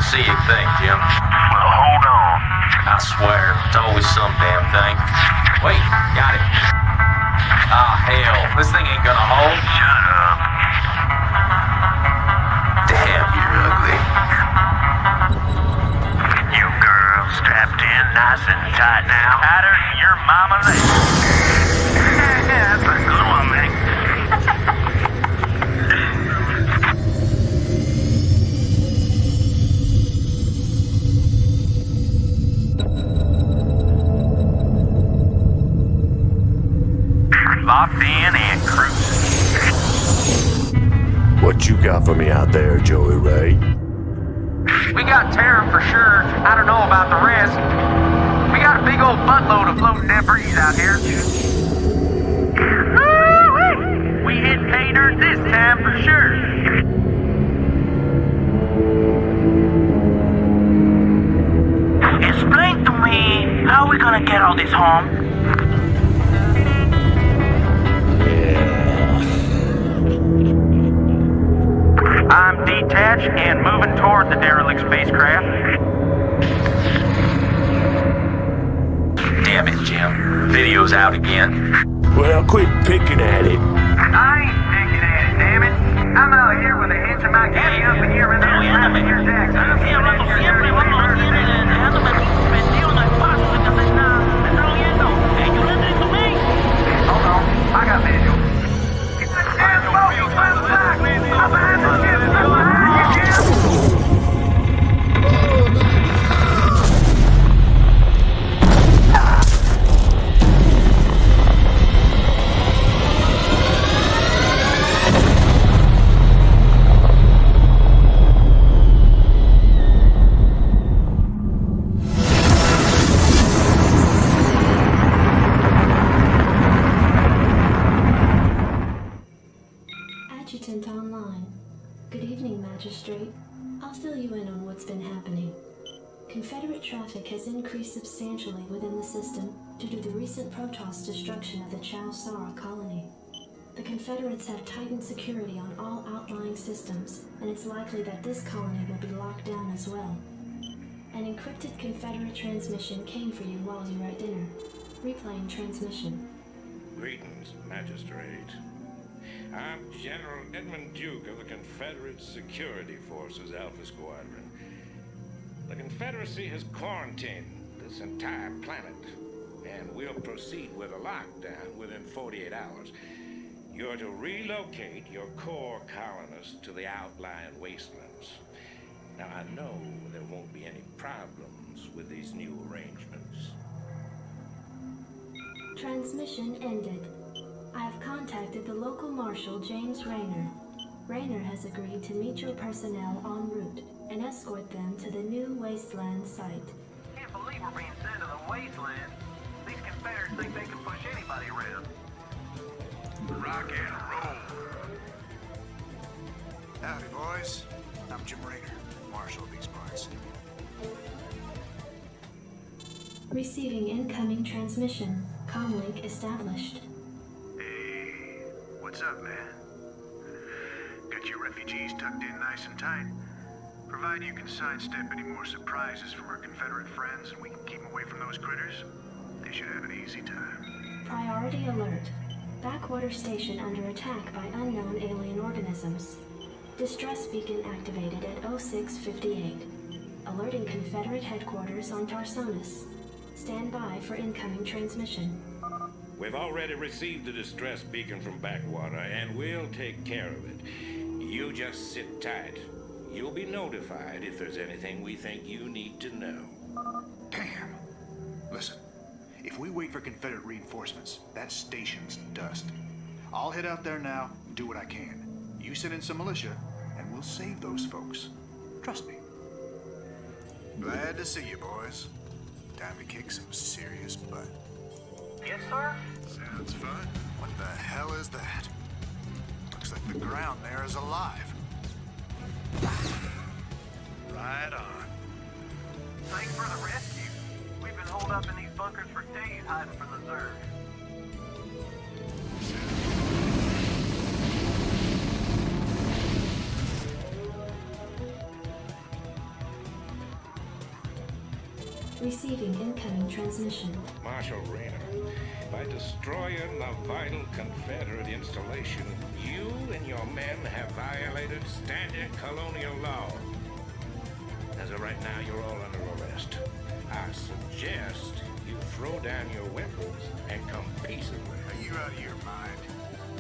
See you think, Jim. Well, hold on. I swear, it's always some damn thing. Wait, got it. Ah, hell, this thing ain't gonna hold. Shut up. Damn, you're ugly. You girls strapped in nice and tight now. Tighter than your mama there. That's a good one, man. Locked in and cruising. What you got for me out there, Joey Ray? We got Terran for sure. I don't know about the rest. We got a big old buttload of floating debris out here. Woo-wee! We hit pay dirt this time for sure. Explain to me, how are we gonna get all this home? I'm detached and moving toward the derelict spacecraft. Damn it, Jim. Video's out again. Well, quit picking at it. I ain't picking at it, damn it. I'm out here with a hinge of my candy up in here and there slapping your jacks. Hold on, I got visual. Get the damn boat, you little sack! I'm behind the ship, I'm behind you, Jim! Adjutant online. Good evening, Magistrate. I'll fill you in on what's been happening. Confederate traffic has increased substantially within the system due to the recent Protoss destruction of the Chow Sara colony. The Confederates have tightened security on all outlying systems, and it's likely that this colony will be locked down as well. An encrypted Confederate transmission came for you while you were at dinner. Replaying transmission. Greetings, Magistrate. I'm General Edmund Duke of the Confederate Security Forces Alpha Squadron. The Confederacy has quarantined this entire planet, and we'll proceed with a lockdown within 48 hours. You're to relocate your core colonists to the outlying wastelands. Now, I know there won't be any problems with these new arrangements. Transmission ended. I have contacted the local marshal, James Rayner. Rayner has agreed to meet your personnel en route and escort them to the new wasteland site. Can't believe we're being sent to the wasteland. These Confederates think they can push anybody around. Rock and roll. Howdy, boys. I'm Jim Rayner, marshal of these parts. Receiving incoming transmission. Comlink established. Hey, what's up, man? Got your refugees tucked in nice and tight. Provided you can sidestep any more surprises from our Confederate friends and we can keep them away from those critters, they should have an easy time. Priority alert. Backwater station under attack by unknown alien organisms. Distress beacon activated at 0658. Alerting Confederate headquarters on Tarsonis. Stand by for incoming transmission. We've already received the distress beacon from Backwater, and we'll take care of it. You just sit tight. You'll be notified if there's anything we think you need to know. Damn. Listen, if we wait for Confederate reinforcements, that station's dust. I'll head out there now and do what I can. You send in some militia, and we'll save those folks. Trust me. Glad to see you, boys. Time to kick some serious butt. Yes, sir? Sounds fun. What the hell is that? Looks like the ground there is alive. Right on. Thanks for the rescue. We've been holed up in these bunkers for days hiding from the Zerg. Receiving incoming transmission. Marshal Rayner, by destroying the vital Confederate installation, you and your men have violated standard colonial law. As of right now, you're all under arrest. I suggest you throw down your weapons and come peaceably. Are you out of your mind?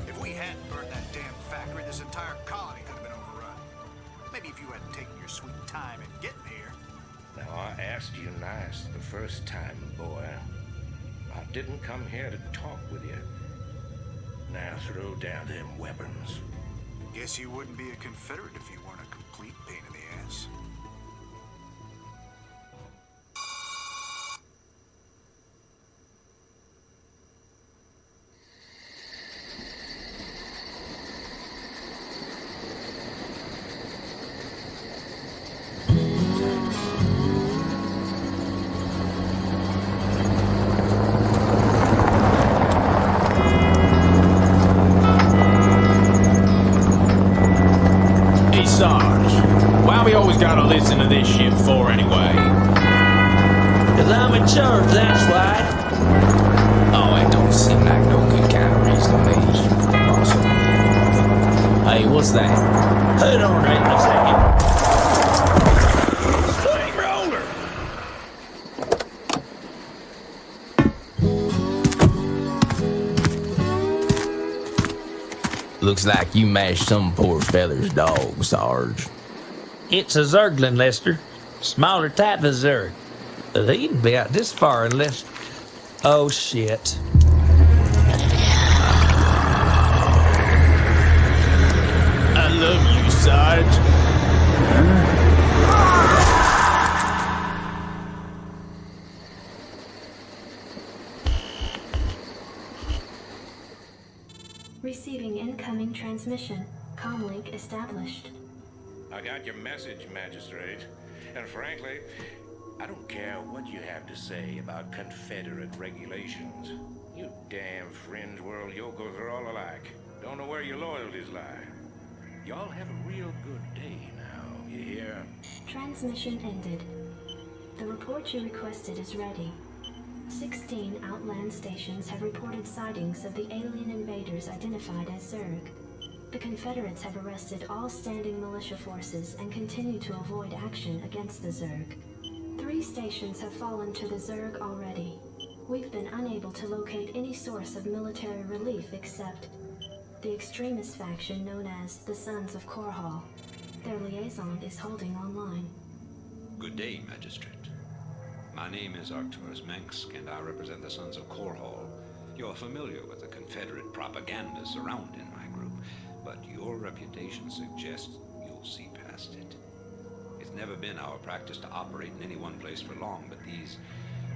If we hadn't burned that damn factory, this entire colony could have been overrun. Maybe if you hadn't taken your sweet time in getting here. Now, I asked you nice the first time, boy. I didn't come here to talk with you. Now throw down them weapons. Guess you wouldn't be a Confederate if you weren't a complete pain in the ass. Gotta listen to this shit for anyway. 'Cause I'm in charge, that's why. Oh, it don't seem like no good kind of reason to me. Also, hey, what's that? Hold on right a second. Swing roller. Looks like you mashed some poor fella's dog, Sarge. It's a Zergling, Lester. Smaller type of Zerg. They even be out this far unless... Oh, shit. I love you, Sarge. Receiving incoming transmission. Comlink established. I got your message, Magistrate. And frankly, I don't care what you have to say about Confederate regulations. You damn fringe world yokels are all alike. Don't know where your loyalties lie. Y'all have a real good day now, you hear? Transmission ended. The report you requested is ready. 16 outland stations have reported sightings of the alien invaders identified as Zerg. The Confederates have arrested all standing militia forces and continue to avoid action against the Zerg. 3 stations have fallen to the Zerg already. We've been unable to locate any source of military relief except the extremist faction known as the Sons of Korhal. Their liaison is holding online. Good day, Magistrate. My name is Arcturus Mensk, and I represent the Sons of Korhal. You're familiar with the Confederate propaganda surrounding my group, but your reputation suggests you'll see past it. It's never been our practice to operate in any one place for long, but these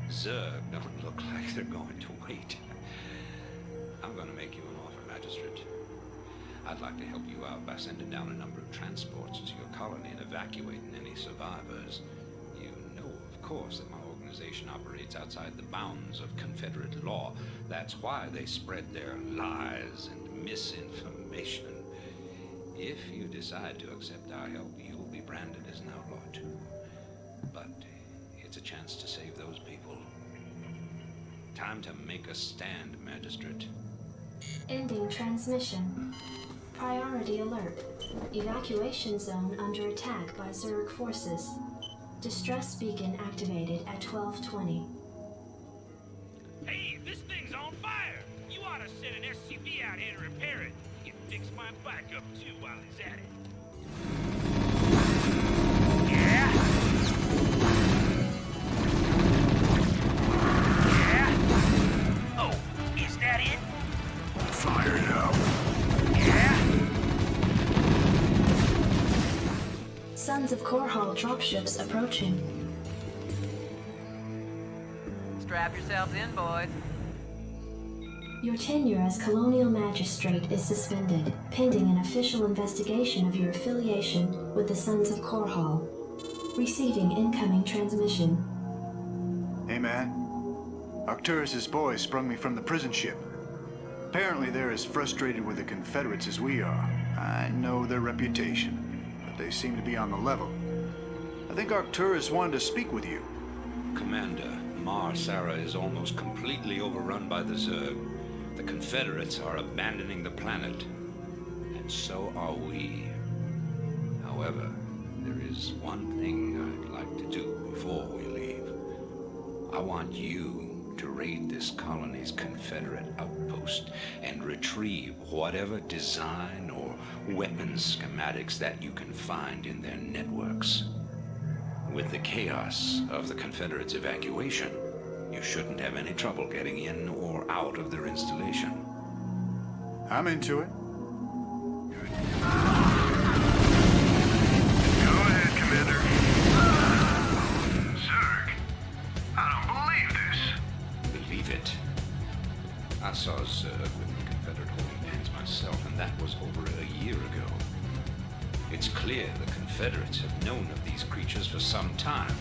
Zerg don't look like they're going to wait. I'm going to make you an offer, Magistrate. I'd like to help you out by sending down a number of transports to your colony and evacuating any survivors. You know, of course, that my organization operates outside the bounds of Confederate law. That's why they spread their lies and misinformation. If you decide to accept our help, you'll be branded as an outlaw too. But it's a chance to save those people. Time to make a stand, Magistrate. Ending transmission. Priority alert. Evacuation zone under attack by Zerg forces. Distress beacon activated at 12:20. Hey, this thing's on fire! You ought to send an SCV out here to repair it. You can fix my bike up too while he's at it. Yeah? Yeah? Oh, is that it? Fire it up. Yeah? Sons of Korhal dropships approaching. Strap yourselves in, boys. Your tenure as Colonial Magistrate is suspended, pending an official investigation of your affiliation with the Sons of Korhal. Receiving incoming transmission. Hey, man. Arcturus's boys sprung me from the prison ship. Apparently they're as frustrated with the Confederates as we are. I know their reputation, but they seem to be on the level. I think Arcturus wanted to speak with you. Commander, Mar Sara is almost completely overrun by the Zerg. The Confederates are abandoning the planet, and so are we. However, there is one thing I'd like to do before we leave. I want you to raid this colony's Confederate outpost and retrieve whatever design or weapons schematics that you can find in their networks. With the chaos of the Confederates' evacuation, you shouldn't have any trouble getting in or out of their installation. I'm into it. Go ahead, Commander. Zerg, I don't believe this. Believe it. I saw Zerg with the Confederate holding hands myself, and that was over a year ago. It's clear the Confederates have known of these creatures for some time.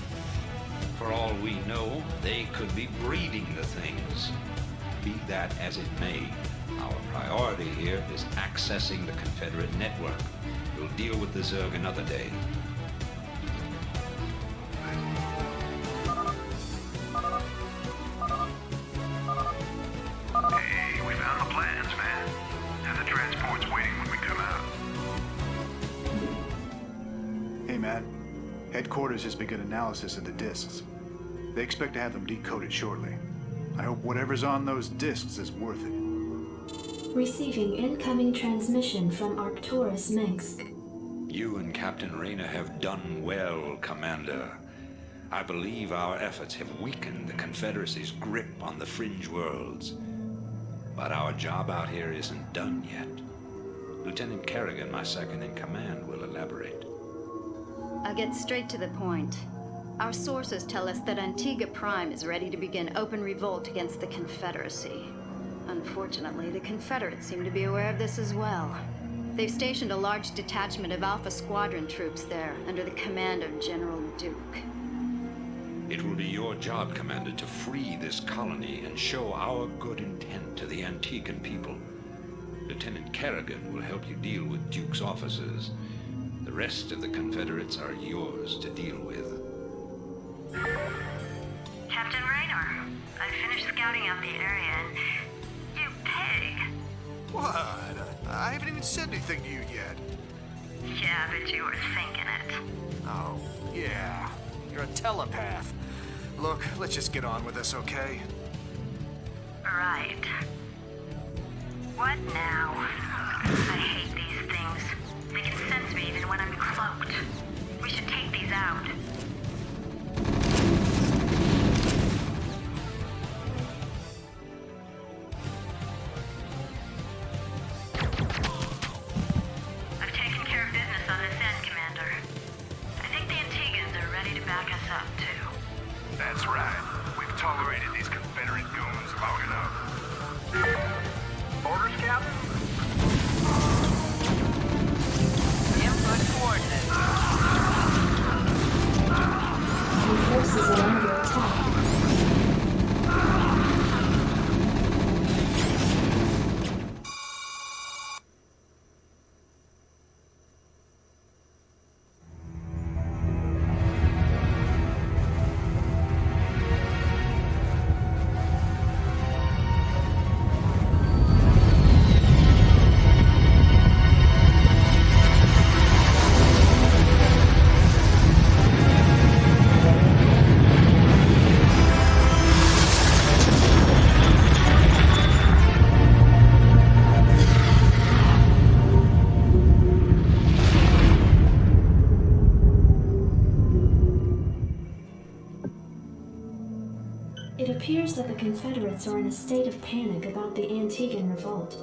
For all we know, they could be breeding the things. Be that as it may, our priority here is accessing the Confederate network. We'll deal with the Zerg another day. Hey, we found the plans, man. And the transport's waiting when we come out. Hey, Matt. Headquarters has begun analysis of the discs. They expect to have them decoded shortly. I hope whatever's on those discs is worth it. Receiving incoming transmission from Arcturus Minsk. You and Captain Rayner have done well, Commander. I believe our efforts have weakened the Confederacy's grip on the fringe worlds. But our job out here isn't done yet. Lieutenant Kerrigan, my second in command, will elaborate. I'll get straight to the point. Our sources tell us that Antigua Prime is ready to begin open revolt against the Confederacy. Unfortunately, the Confederates seem to be aware of this as well. They've stationed a large detachment of Alpha Squadron troops there under the command of General Duke. It will be your job, Commander, to free this colony and show our good intent to the Antiguan people. Lieutenant Kerrigan will help you deal with Duke's officers. The rest of the Confederates are yours to deal with. Captain Raynor, I finished scouting out the area and... You pig! What? I haven't even said anything to you yet. Yeah, but you were thinking it. Oh, yeah. You're a telepath. Look, let's just get on with this, okay? Right. What now? I hate these things. They can sense me even when I'm cloaked. We should take these out. I've taken care of business on this end, Commander. I think the Antigans are ready to back us up, too. That's right. We've tolerated these Confederate goons long enough. Orders, Captain? Input coordinates. Your forces are under attack. It appears that the Confederates are in a state of panic about the Antiguan revolt.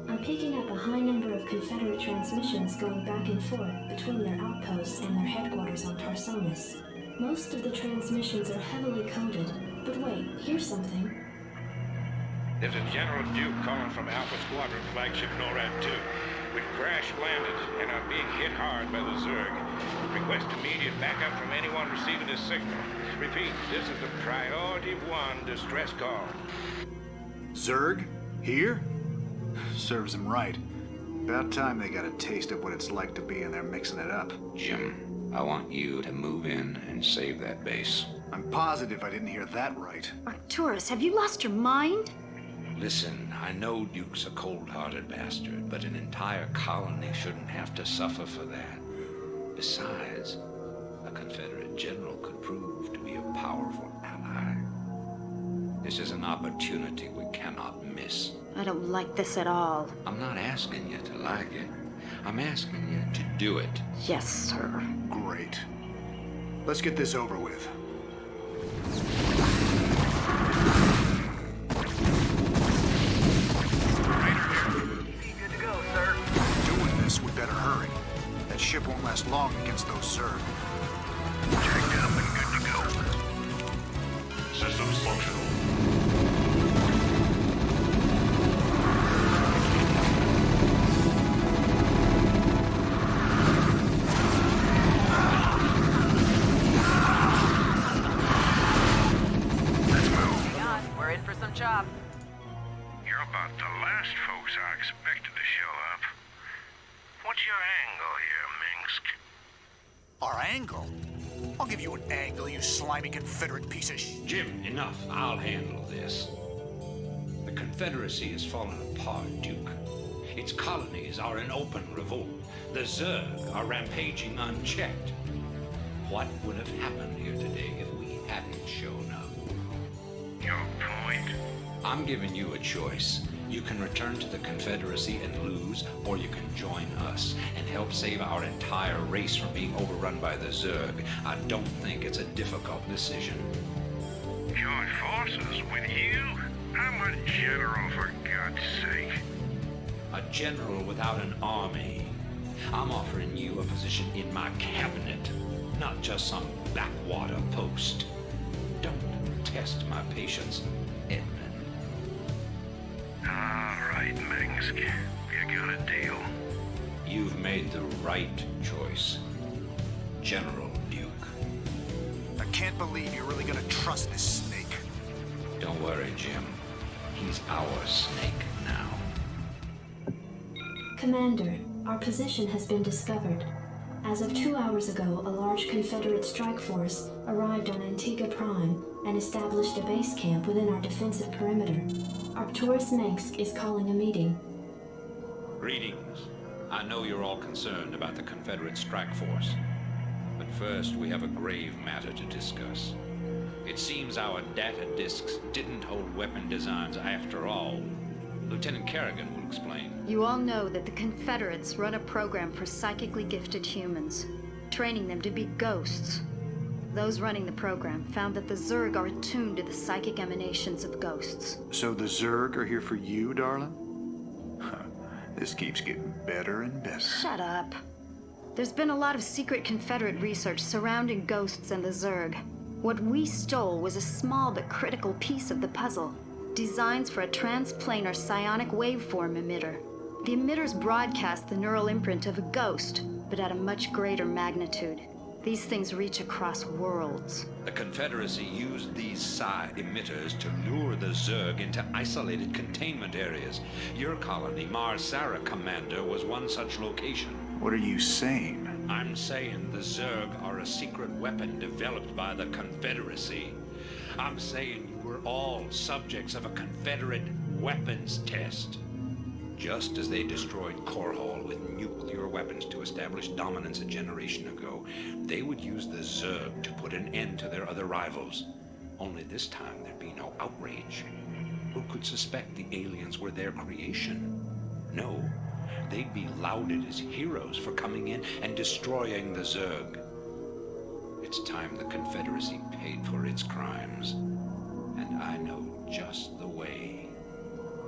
I'm picking up a high number of Confederate transmissions going back and forth between their outposts and their headquarters on Tarsonis. Most of the transmissions are heavily coded, but wait, here's something. There's a General Duke calling from Alpha Squadron flagship NORAD 2. We've crash-landed and are being hit hard by the Zerg. Request immediate backup from anyone receiving this signal. Repeat, this is a Priority 1 distress call. Zerg? Here? Serves them right. About time they got a taste of what it's like to be in there mixing it up. Jim, I want you to move in and save that base. I'm positive I didn't hear that right. Arcturus, have you lost your mind? Listen, I know Duke's a cold-hearted bastard, but an entire colony shouldn't have to suffer for that. Besides, a Confederate general could prove to be a powerful ally. This is an opportunity we cannot miss. I don't like this at all. I'm not asking you to like it. I'm asking you to do it. Yes, sir. Great. Let's get this over with. Good to go, sir. Doing this, we better hurry. That ship won't last long against those Zerg. Checked up and good to go. Systems functional. Hang on, we're in for some chop. You're about the last folks I expected to show up. What's your angle here, Minsk? Our angle? I'll give you an angle, you slimy Confederate piece of Jim, enough. I'll handle this. The Confederacy has fallen apart, Duke. Its colonies are in open revolt. The Zerg are rampaging unchecked. What would have happened here today if we hadn't shown up? Your point? I'm giving you a choice. You can return to the Confederacy and lose, or you can join us and help save our entire race from being overrun by the Zerg. I don't think it's a difficult decision. Join forces with you? I'm a general, for God's sake. A general without an army. I'm offering you a position in my cabinet, not just some backwater post. Don't test my patience, Edmund. All right, Minsk. You got a deal. You've made the right choice, General Duke. I can't believe you're really gonna trust this snake. Don't worry, Jim. He's our snake now. Commander, our position has been discovered. As of 2 hours ago, a large Confederate strike force arrived on Antigua Prime and established a base camp within our defensive perimeter. Arcturus Minsk is calling a meeting. Greetings. I know you're all concerned about the Confederate strike force. But first, we have a grave matter to discuss. It seems our data disks didn't hold weapon designs after all. Lieutenant Kerrigan will explain. You all know that the Confederates run a program for psychically gifted humans, training them to be ghosts. Those running the program found that the Zerg are attuned to the psychic emanations of ghosts. So the Zerg are here for you, darling? This keeps getting better and better. Shut up. There's been a lot of secret Confederate research surrounding ghosts and the Zerg. What we stole was a small but critical piece of the puzzle. Designs for a transplanar psionic waveform emitter. The emitters broadcast the neural imprint of a ghost, but at a much greater magnitude. These things reach across worlds. The Confederacy used these psi emitters to lure the Zerg into isolated containment areas. Your colony, Mars-Sara Commander, was one such location. What are you saying? I'm saying the Zerg are a secret weapon developed by the Confederacy. I'm saying you were all subjects of a Confederate weapons test. Just as they destroyed Korhal with nuclear weapons to establish dominance a generation ago, they would use the Zerg to put an end to their other rivals. Only this time there'd be no outrage. Who could suspect the aliens were their creation? No, they'd be lauded as heroes for coming in and destroying the Zerg. It's time the Confederacy paid for its crimes. And I know just the way.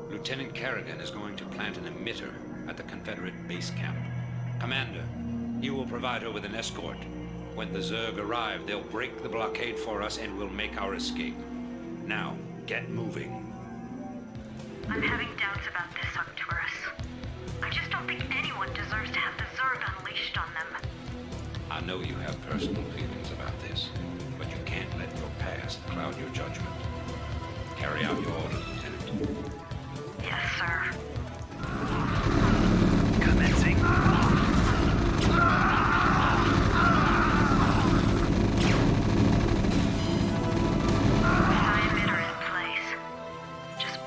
Lieutenant Kerrigan is going to plant an emitter at the Confederate base camp. Commander, you will provide her with an escort. When the Zerg arrive, they'll break the blockade for us and we'll make our escape. Now, get moving. I'm having doubts about this, Arcturus. I just don't think anyone deserves to have the Zerg unleashed on them. I know you have personal feelings about this, but you can't let your past cloud your judgment. Carry out your orders, Lieutenant. Yes, sir. Commencing.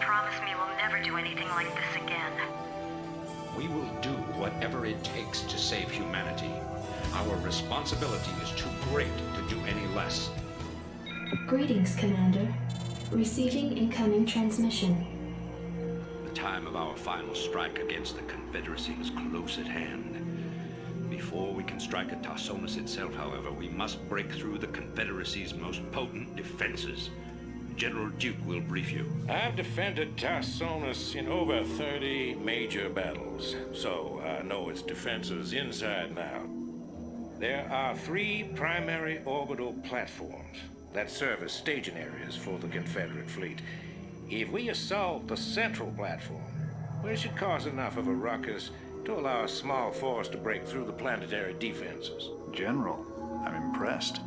promise me we'll never do anything like this again? We will do whatever it takes to save humanity. Our responsibility is too great to do any less. Greetings, Commander. Receiving incoming transmission. The time of our final strike against the Confederacy is close at hand. Before we can strike at Tarsonis itself, however, we must break through the Confederacy's most potent defenses. General Duke will brief you. I've defended Tarsonis in over 30 major battles, so I know its defenses inside and out. There are 3 primary orbital platforms that serve as staging areas for the Confederate fleet. If we assault the central platform, we should cause enough of a ruckus to allow a small force to break through the planetary defenses. General, I'm impressed.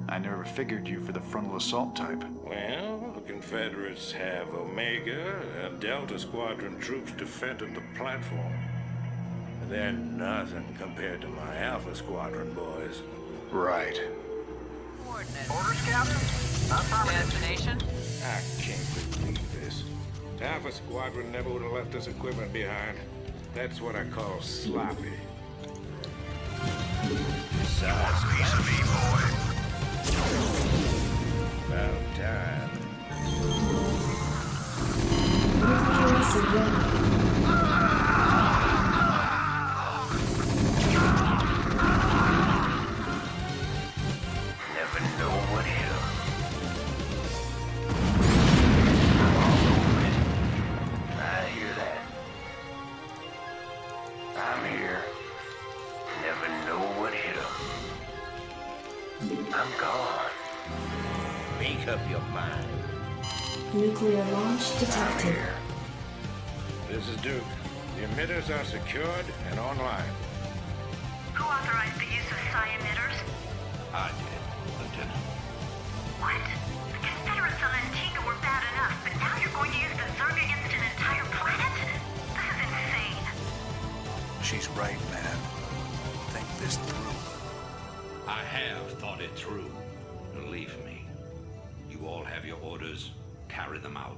I never figured you for the frontal assault type. Well, the Confederates have Omega and Delta Squadron troops defending the platform. They're nothing compared to my Alpha Squadron boys. Right. Coordinates. Orders, Captain? Affirmative. Destination? I can't believe this. Alpha Squadron never would have left this equipment behind. That's what I call sloppy. Besides, piece of me, boy. About time. Never know what hit 'em. I hear that. I'm here. Never know what hit 'em. I'm gone. Make up your mind. Nuclear launch I'm detected. here. This is Duke. The emitters are secured and online. Who authorized the use of psi emitters? I did, Lieutenant. What? The Confederates on Antigua were bad enough, but now you're going to use the Zerg against an entire planet? This is insane. She's right, man. Think this through. I have thought it through. Believe me. You all have your orders. Carry them out.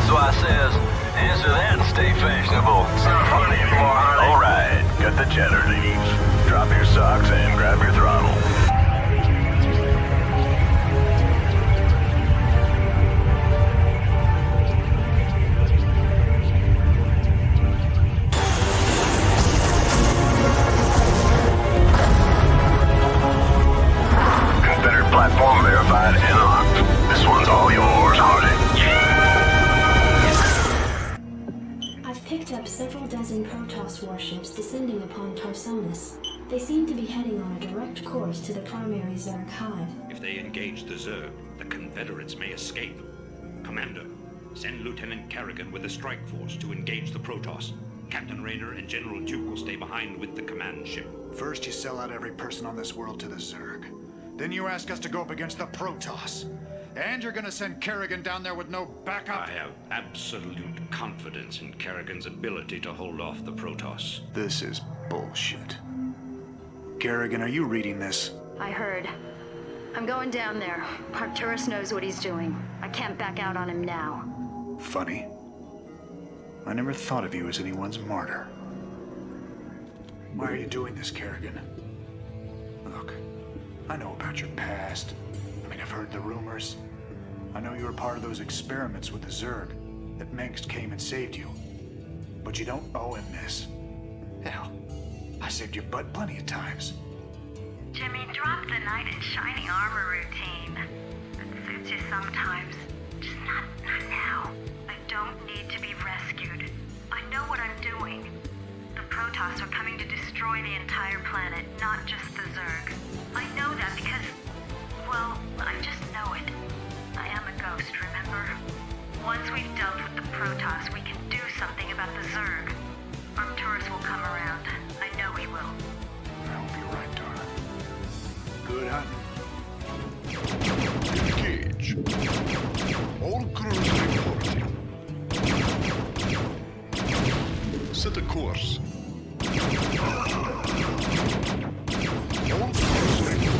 So I says, answer that and stay fashionable. It's not funny anymore, honey. All right, got the cheddar leaves. Drop your socks and grab your throttle. Confederate platform verified and locked. This one's all yours, Hardy. I've picked up several dozen Protoss warships descending upon Tarsonis. They seem to be heading on a direct course to the primary Zerg hive. If they engage the Zerg, the Confederates may escape. Commander, send Lieutenant Kerrigan with a strike force to engage the Protoss. Captain Rayner and General Duke will stay behind with the command ship. First, you sell out every person on this world to the Zerg. Then you ask us to go up against the Protoss. And you're gonna send Kerrigan down there with no backup? I have absolute confidence in Kerrigan's ability to hold off the Protoss. This is bullshit. Kerrigan, are you reading this? I heard. I'm going down there. Arcturus knows what he's doing. I can't back out on him now. Funny. I never thought of you as anyone's martyr. Why are you doing this, Kerrigan? Look, I know about your past. I mean, I've heard the rumors. I know you were part of those experiments with the Zerg, that Mengsk came and saved you. But you don't owe him this. Hell, I saved your butt plenty of times. Jimmy, drop the knight in shining armor routine. It suits you sometimes. Just not now. I don't need to be rescued. I know what I'm doing. The Protoss are coming to destroy the entire planet, not just the Zerg. I know that because, well, I just know it. I am a ghost, remember? Once we've dealt with the Protoss, we can do something about the Zerg. force. Your force activity.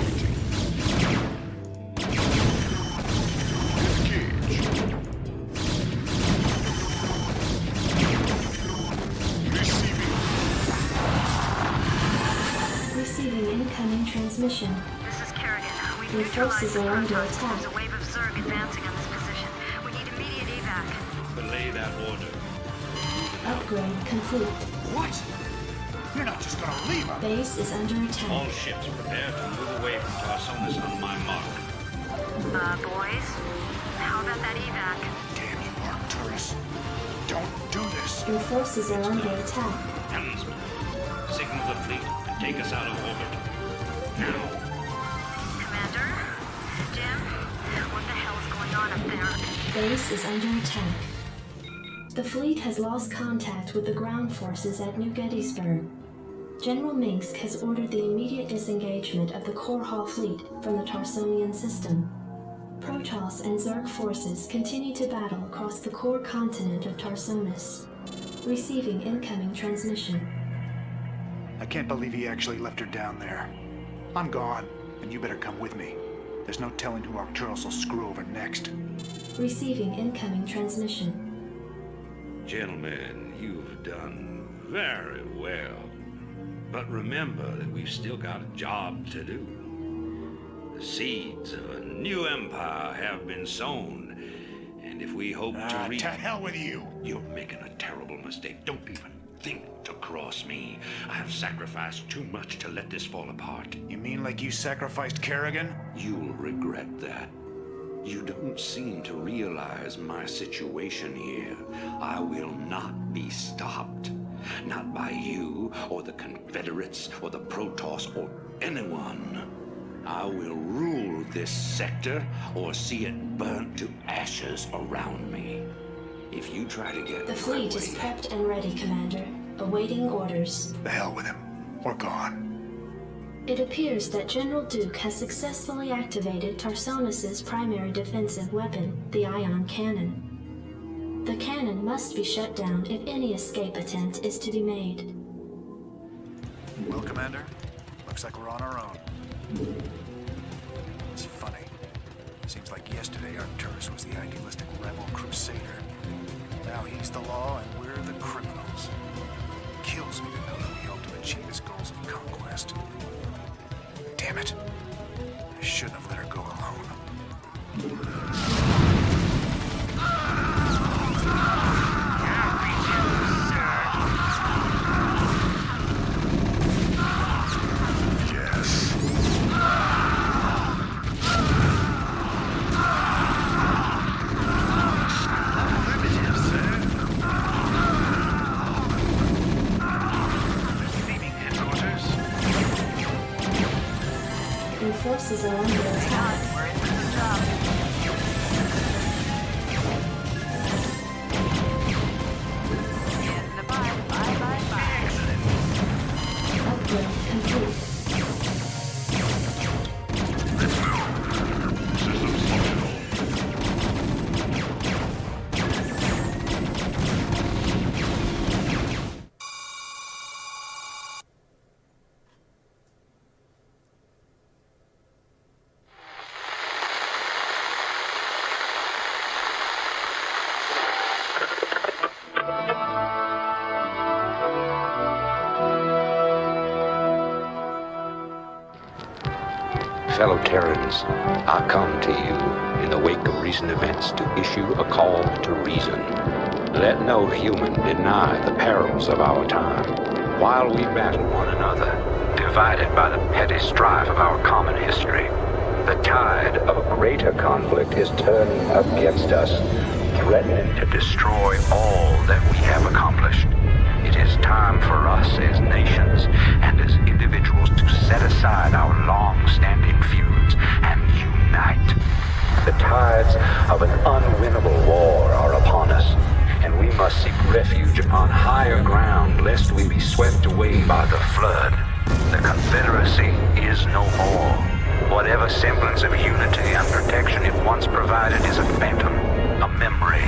Engage. Receiving incoming transmission. This is Kerrigan. We've Your forces are under neutralized attack. There's a wave of Zerg advancing on this position. We need immediate evac. Belay that order. Upgrade complete. What? You're not just gonna leave us. Base is under All attack. ships prepare to move away from Tarsonis on my mark. Boys? How about that evac? Damn you, Arcturus. Don't do this. Your forces are under attack. Helmsman, signal the fleet and take us out of orbit. Now. Commander? Jim? What the hell is going on up there? Base is under attack. The fleet has lost contact with the ground forces at New Gettysburg. General Minsk has ordered the immediate disengagement of the Korhal fleet from the Tarsonian system. Protoss and Zerg forces continue to battle across the core continent of Tarsonis. Receiving incoming transmission. I can't believe he actually left her down there. I'm gone, and you better come with me. There's no telling who Arcturus will screw over next. Receiving incoming transmission. Gentlemen, you've done very well. But remember that we've still got a job to do. The seeds of a new empire have been sown. And if we hope to reach... To hell with you! You're making a terrible mistake. Don't even think to cross me. I have sacrificed too much to let this fall apart. You mean like you sacrificed Kerrigan? You'll regret that. You don't seem to realize my situation here. I will not be stopped. Not by you, or the Confederates, or the Protoss, or anyone. I will rule this sector, or see it burnt to ashes around me. If you try to get The fleet is prepped and ready, Commander. Awaiting orders. The hell with him. We're gone. It appears that General Duke has successfully activated Tarsonis' primary defensive weapon, the ion cannon. The cannon must be shut down if any escape attempt is to be made. Well, Commander, looks like we're on our own. It's funny. Seems like yesterday Arcturus was the idealistic rebel crusader. Now he's the law and we're the criminals. Kills me to know that we helped him achieve his goals of conquest. Damn it. I shouldn't have let her go alone. Your forces are under attack. We're in for the job. Get in the bye. Bye. Excellent. Upgrade complete. Fellow Terrans, I come to you in the wake of recent events to issue a call to reason. Let no human deny the perils of our time. While we battle one another, divided by the petty strife of our common history, the tide of a greater conflict is turning against us, threatening to destroy all that we have accomplished. It is time for us as nations and as individuals to set aside our long-standing feuds and unite. The tides of an unwinnable war are upon us, and we must seek refuge upon higher ground lest we be swept away by the flood. The Confederacy is no more. Whatever semblance of unity and protection it once provided is a phantom, a memory.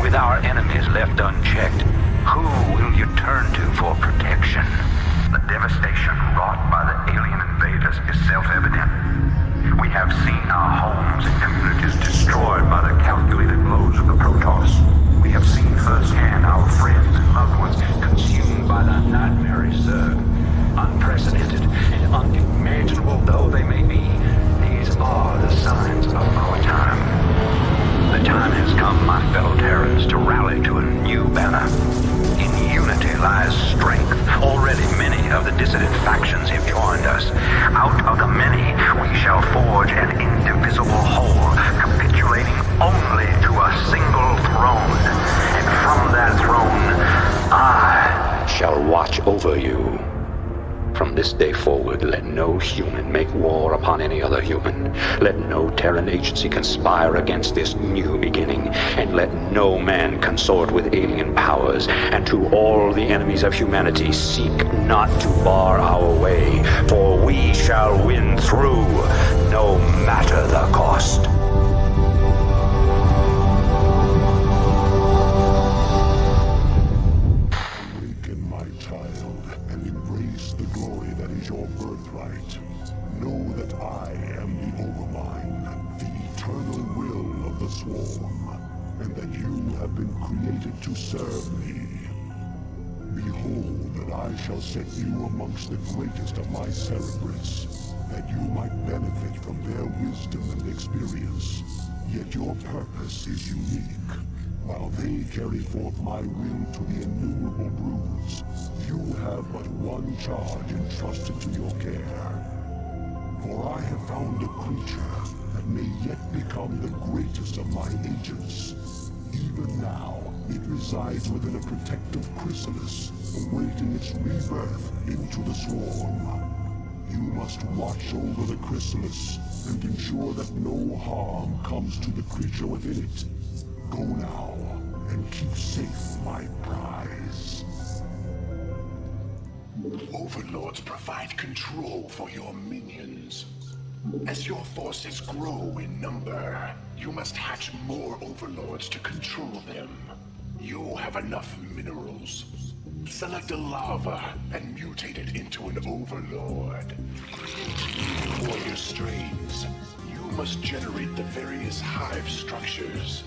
With our enemies left unchecked, Who will you turn to for protection? The devastation wrought by the alien invaders is self-evident. We have seen our homes and communities destroyed by the calculated blows of the Protoss. We have seen firsthand our friends and loved ones consumed by the nightmarish Zerg. Unprecedented and unimaginable though they may be, these are the signs of our time. The time has come, my fellow Terrans, to rally to a new banner. In unity lies strength. Already many of the dissident factions have joined us. Out of the many, we shall forge an indivisible whole, capitulating only to a single throne. And from that throne, I shall watch over you. From this day forward, let no human make war upon any other human. Let no Terran agency conspire against this new beginning. And let no man consort with alien powers. And to all the enemies of humanity, seek not to bar our way. For we shall win through, no matter the cost. Your birthright. Know that I am the Overmind, the eternal will of the Swarm, and that you have been created to serve me. Behold that I shall set you amongst the greatest of my Cerebrits, that you might benefit from their wisdom and experience. Yet your purpose is unique. While they carry forth my will to the innumerable broods, you have but one charge entrusted to your care. For I have found a creature that may yet become the greatest of my agents. Even now, it resides within a protective chrysalis, awaiting its rebirth into the swarm. You must watch over the chrysalis and ensure that no harm comes to the creature within it. Go now, and keep safe my prize. Overlords provide control for your minions. As your forces grow in number, you must hatch more overlords to control them. You have enough minerals. Select a lava and mutate it into an overlord. For your strains, you must generate the various hive structures.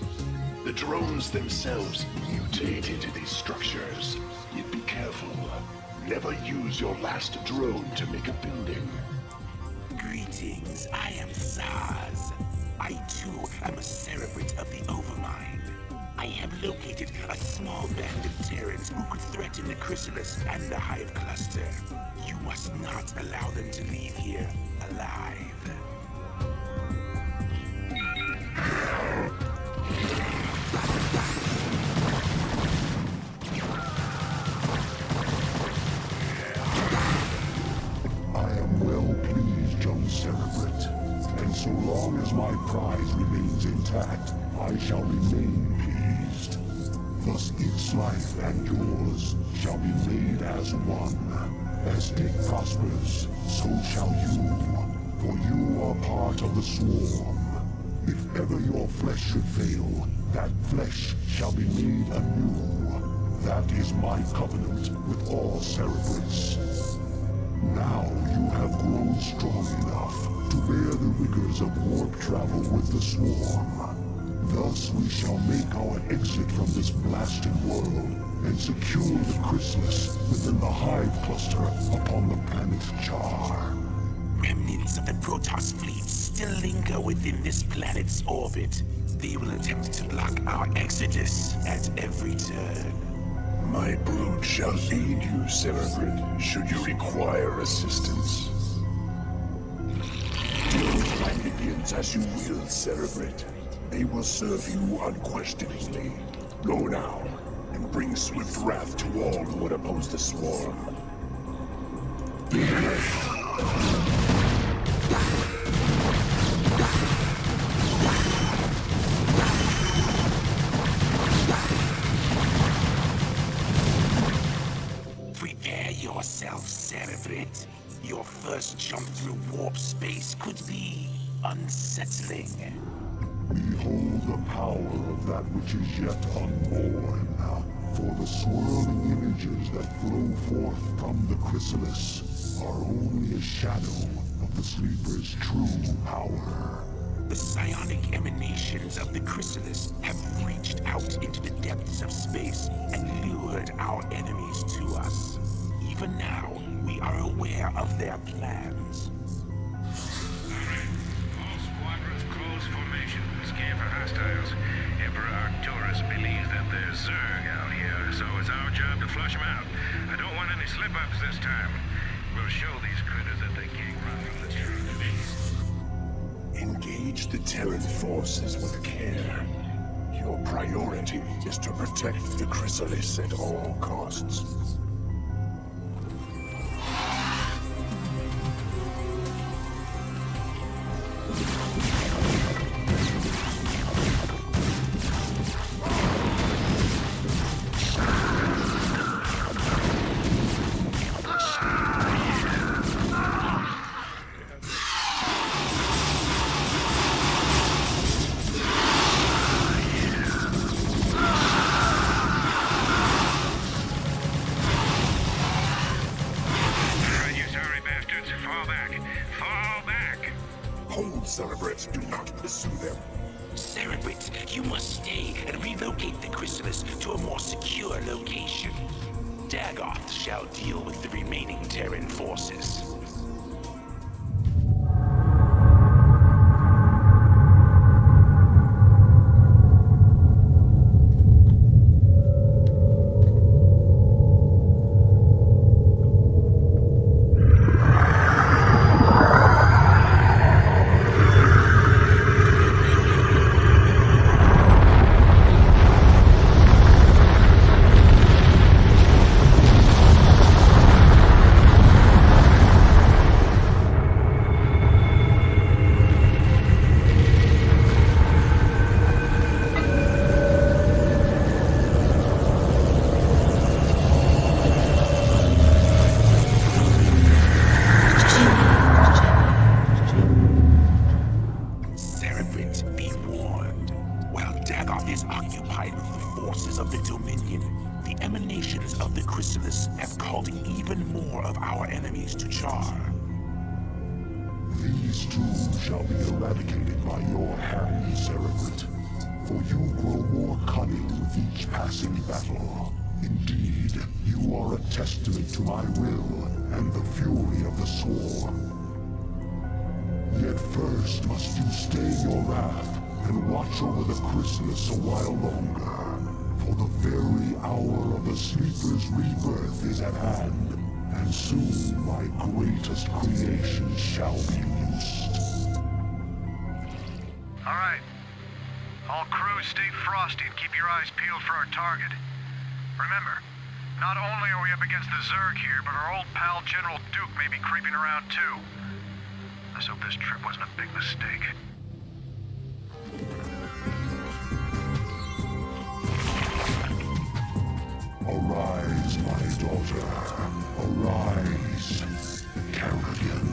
The drones themselves mutate into these structures. Yet be careful. Never use your last drone to make a building. Greetings, I am Zaz. I too am a Cerebrit of the Overmind. I have located a small band of Terrans who could threaten the chrysalis and the hive cluster. You must not allow them to leave here alive. Cerebrit, and so long as my prize remains intact, I shall remain pleased. Thus its life and yours shall be made as one. As it prospers, so shall you, for you are part of the swarm. If ever your flesh should fail, that flesh shall be made anew. That is my covenant with all Cerebrits. Now you have grown strong enough to bear the rigors of warp travel with the swarm. Thus we shall make our exit from this blasted world and secure the chrysalis within the hive cluster upon the planet Char. Remnants of the Protoss fleet still linger within this planet's orbit. They will attempt to block our exodus at every turn. My brood shall aid you, Cerebrit, should you require assistance. Deal with my minions as you will, Cerebrit. They will serve you unquestioningly. Go now, and bring swift wrath to all who would oppose the swarm. Prepare yourself, Cerebrit. Your first jump through warp space could be unsettling. Behold the power of that which is yet unborn. For the swirling images that flow forth from the chrysalis are only a shadow of the sleeper's true power. The psionic emanations of the chrysalis have reached out into the depths of space and lured our enemies to us. Even now, we are aware of their plans. All squadrons close formation. Scan for hostiles. Emperor Arcturus believes that there's Zerg out here, so it's our job to flush them out. I don't want any slip-ups this time. We'll show these critters that they can't run from the truth. Engage the Terran forces with care. Your priority is to protect the chrysalis at all costs. Cerebrate, do not pursue them. Cerebrate, you must stay and relocate the chrysalis to a more secure location. Dagoth shall deal with the remaining Terran forces. These too shall be eradicated by your hand, Cerebrate, for you grow more cunning with each passing battle. Indeed, you are a testament to my will and the fury of the Swarm. Yet first must you stay your wrath and watch over the chrysalis a while longer, for the very hour of the Sleeper's rebirth is at hand. And soon my greatest creation shall be loosed. All right. All crews stay frosty and keep your eyes peeled for our target. Remember, not only are we up against the Zerg here, but our old pal General Duke may be creeping around too. Let's hope this trip wasn't a big mistake. Arise, my daughter. Arise, Kerrigan.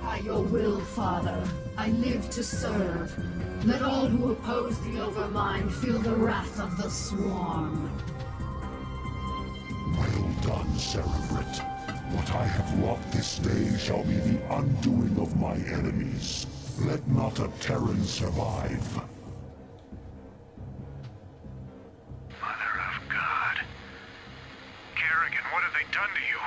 By your will, Father, I live to serve. Let all who oppose the Overmind feel the wrath of the Swarm. Well done, Cerebrate. What I have wrought this day shall be the undoing of my enemies. Let not a Terran survive. Mother of God. Kerrigan, what have they done to you?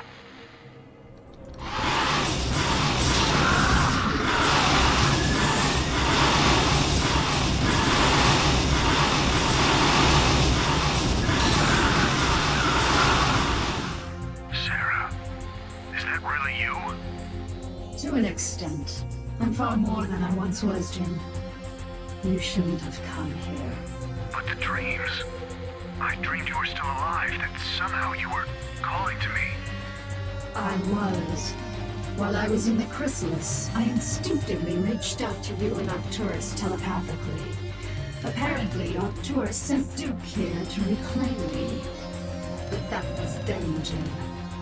To an extent. I'm far more than I once was, Jim. You shouldn't have come here. But the dreams... I dreamed you were still alive, that somehow you were calling to me. I was. While I was in the chrysalis, I instinctively reached out to you and Arcturus telepathically. Apparently, Arcturus sent Duke here to reclaim me. But that was then, Jim.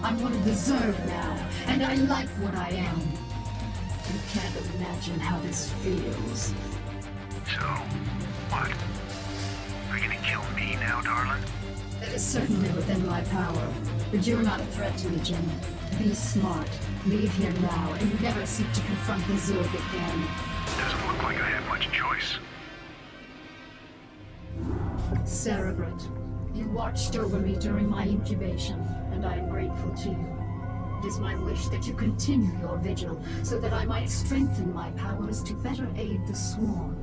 I'm one of the Zerg now, and I like what I am. You can't imagine how this feels. So, what? Are you gonna kill me now, darling? That is certainly within my power. But you're not a threat to me, Jim. Be smart. Leave here now and never seek to confront the Zerg again. Doesn't look like I have much choice. Cerebrate, you watched over me during my incubation, and I am grateful to you. It is my wish that you continue your vigil, so that I might strengthen my powers to better aid the Swarm.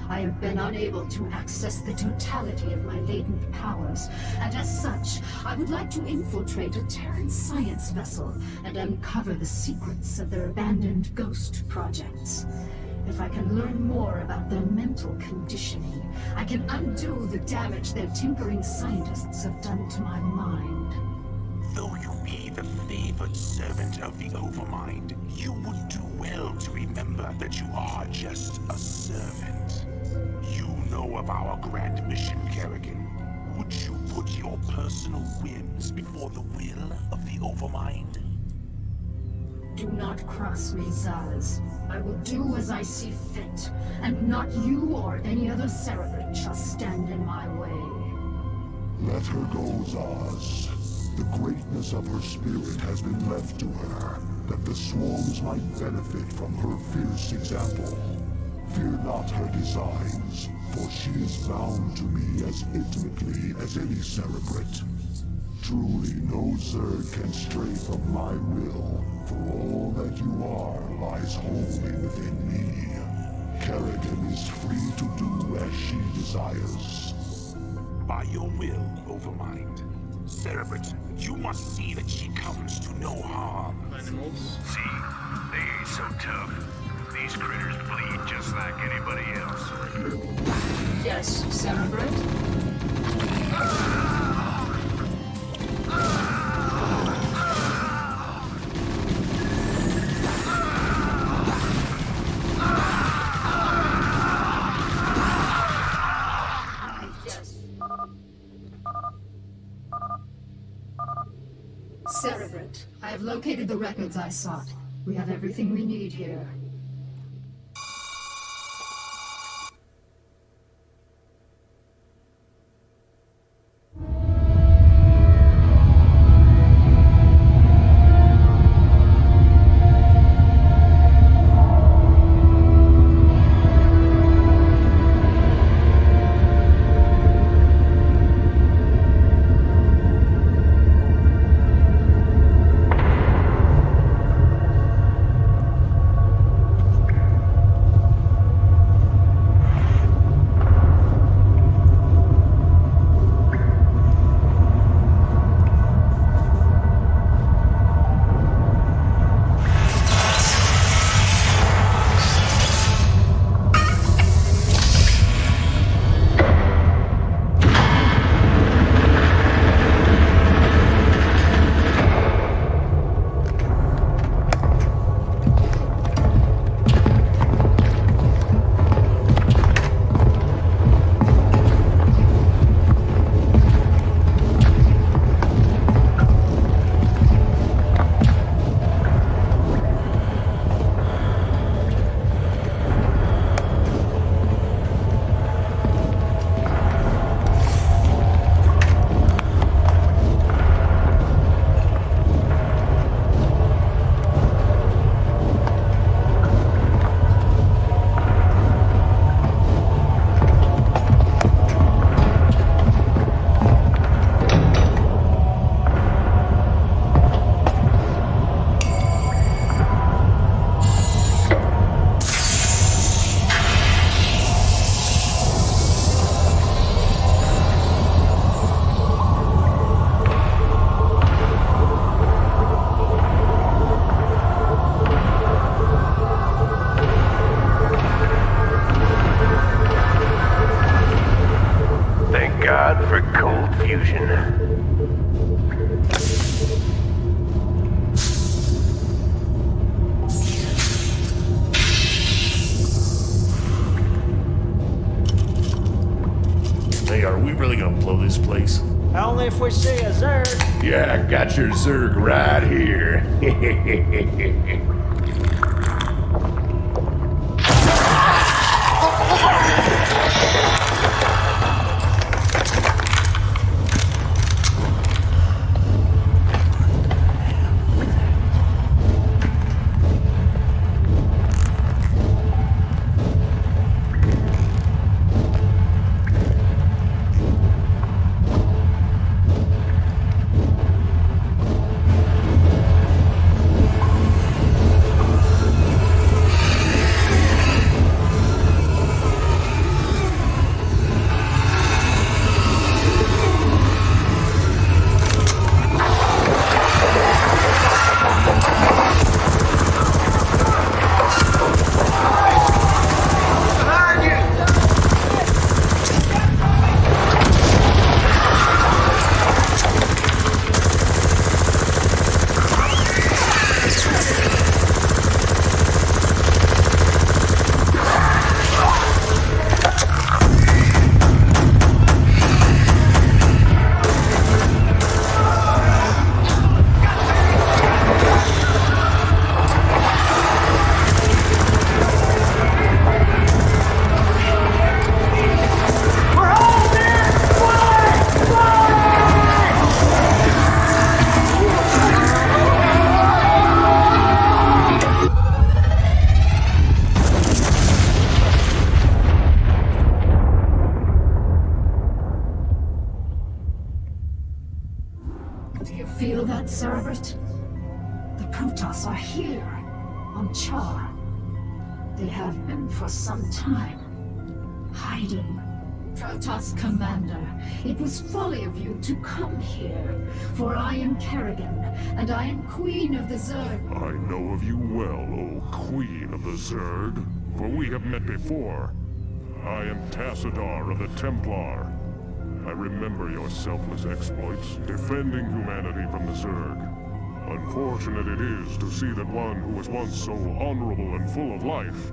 I have been unable to access the totality of my latent powers, and as such, I would like to infiltrate a Terran science vessel and uncover the secrets of their abandoned ghost projects. If I can learn more about their mental conditioning, I can undo the damage their tinkering scientists have done to my mind. Though you be the favored servant of the Overmind, you would do well to remember that you are just a servant. You know of our grand mission, Kerrigan. Would you put your personal whims before the will of the Overmind? Do not cross me, Zaz. I will do as I see fit, and not you or any other Cerebrate shall stand in my way. Let her go, Zaz. The greatness of her spirit has been left to her, that the swarms might benefit from her fierce example. Fear not her designs, for she is bound to me as intimately as any Cerebrate. Truly, no Zerg can stray from my will, for all that you are lies wholly within me. Kerrigan is free to do as she desires. By your will, Overmind. Cerebrate, you must see that she comes to no harm. Animals? See? They ain't so tough. These critters bleed just like anybody else. Yes, Cerebrate? Cerebrate, I have located the records I sought. We have everything we need here. Only if we see a Zerg. Yeah, I got your Zerg right here. that, Cerebrit? The Protoss are here, on Char. They have been for some time, hiding. Protoss Commander, it was folly of you to come here, for I am Kerrigan, and I am Queen of the Zerg. I know of you well, O Queen of the Zerg, for we have met before. I am Tassadar of the Templar. I remember your selfless exploits, defending humanity from the Zerg. Unfortunate it is to see that one who was once so honorable and full of life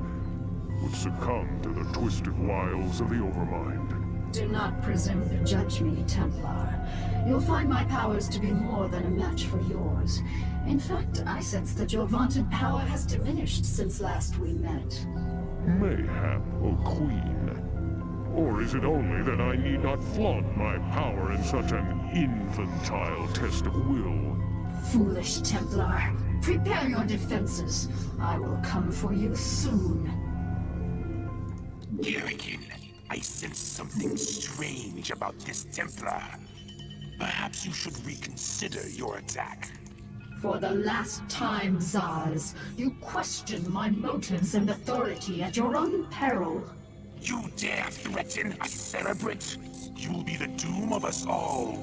would succumb to the twisted wiles of the Overmind. Do not presume to judge me, Templar. You'll find my powers to be more than a match for yours. In fact, I sense that your vaunted power has diminished since last we met. Mayhap, O Queen. Or is it only that I need not flaunt my power in such an infantile test of will? Foolish Templar. Prepare your defenses. I will come for you soon. Kerrigan, I sense something strange about this Templar. Perhaps you should reconsider your attack. For the last time, Zaz, you question my motives and authority at your own peril. You dare threaten a Cerebrit? You'll be the doom of us all.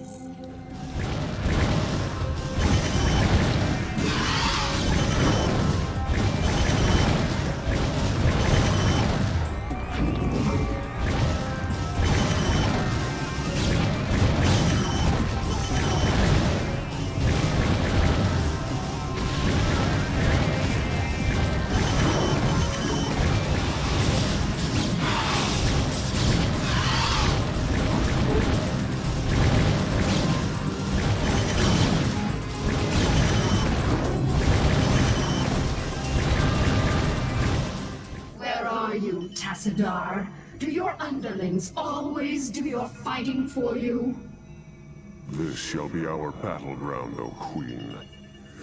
Tassadar, do your underlings always do your fighting for you? This shall be our battleground, O Queen.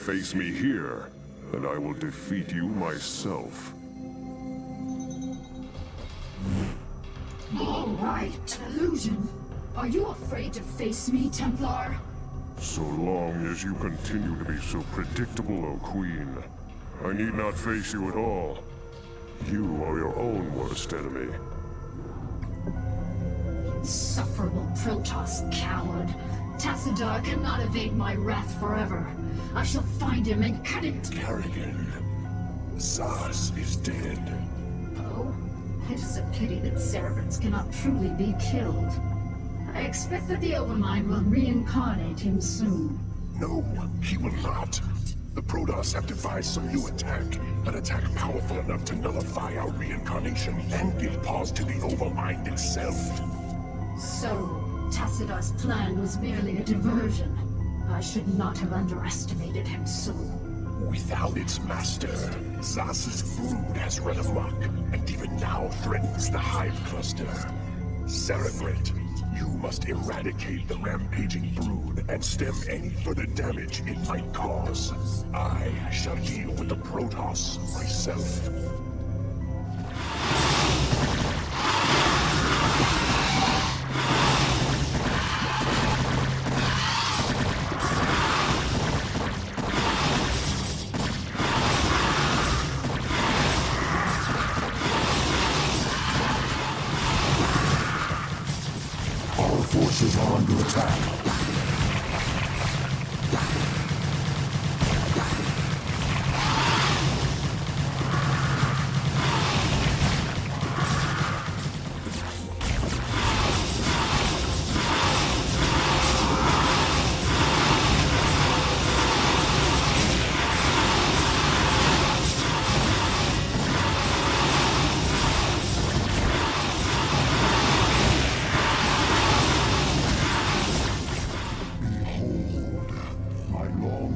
Face me here, and I will defeat you myself. All right, illusion. Are you afraid to face me, Templar? So long as you continue to be so predictable, O Queen, I need not face you at all. You are your own worst enemy. Insufferable Protoss coward. Tassadar cannot evade my wrath forever. I shall find him and cut him. Kerrigan, Zaz is dead. Oh, it is a pity that Cerebrits cannot truly be killed. I expect that the Overmind will reincarnate him soon. No, he will not. The Protoss have devised some new attack, an attack powerful enough to nullify our reincarnation and give pause to the Overmind itself. So, Tassadar's plan was merely a diversion. I should not have underestimated him so. Without its master, Zaz's brood has run amok, and even now threatens the Hive Cluster. Cerebrit, you must eradicate the rampaging brood and stem any further damage it might cause. I shall deal with the Protoss myself. Forces are under attack.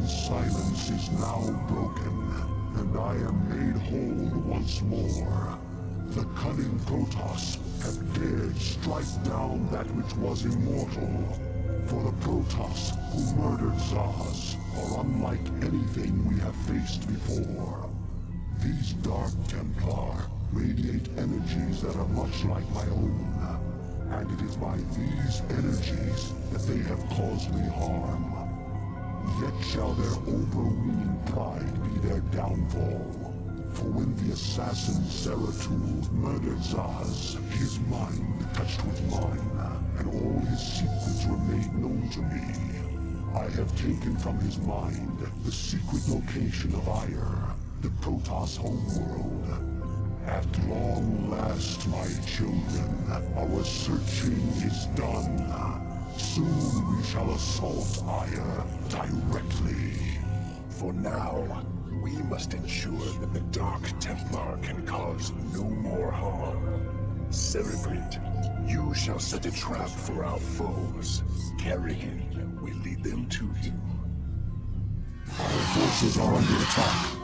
Silence is now broken, and I am made whole once more. The cunning Protoss have dared strike down that which was immortal. For the Protoss who murdered Zaz are unlike anything we have faced before. These Dark Templar radiate energies that are much like my own, and it is by these energies that they have caused me harm. Yet shall their overweening pride be their downfall. For when the assassin Zeratul murdered Zaz, his mind touched with mine, and all his secrets were made known to me. I have taken from his mind the secret location of Ire, the Protoss homeworld. At long last, my children, our searching is done. Soon we shall assault Ire directly. For now, we must ensure that the Dark Templar can cause no more harm. Cerebrate, you shall set a trap for our foes. Kerrigan will lead them to you. Our forces are under attack.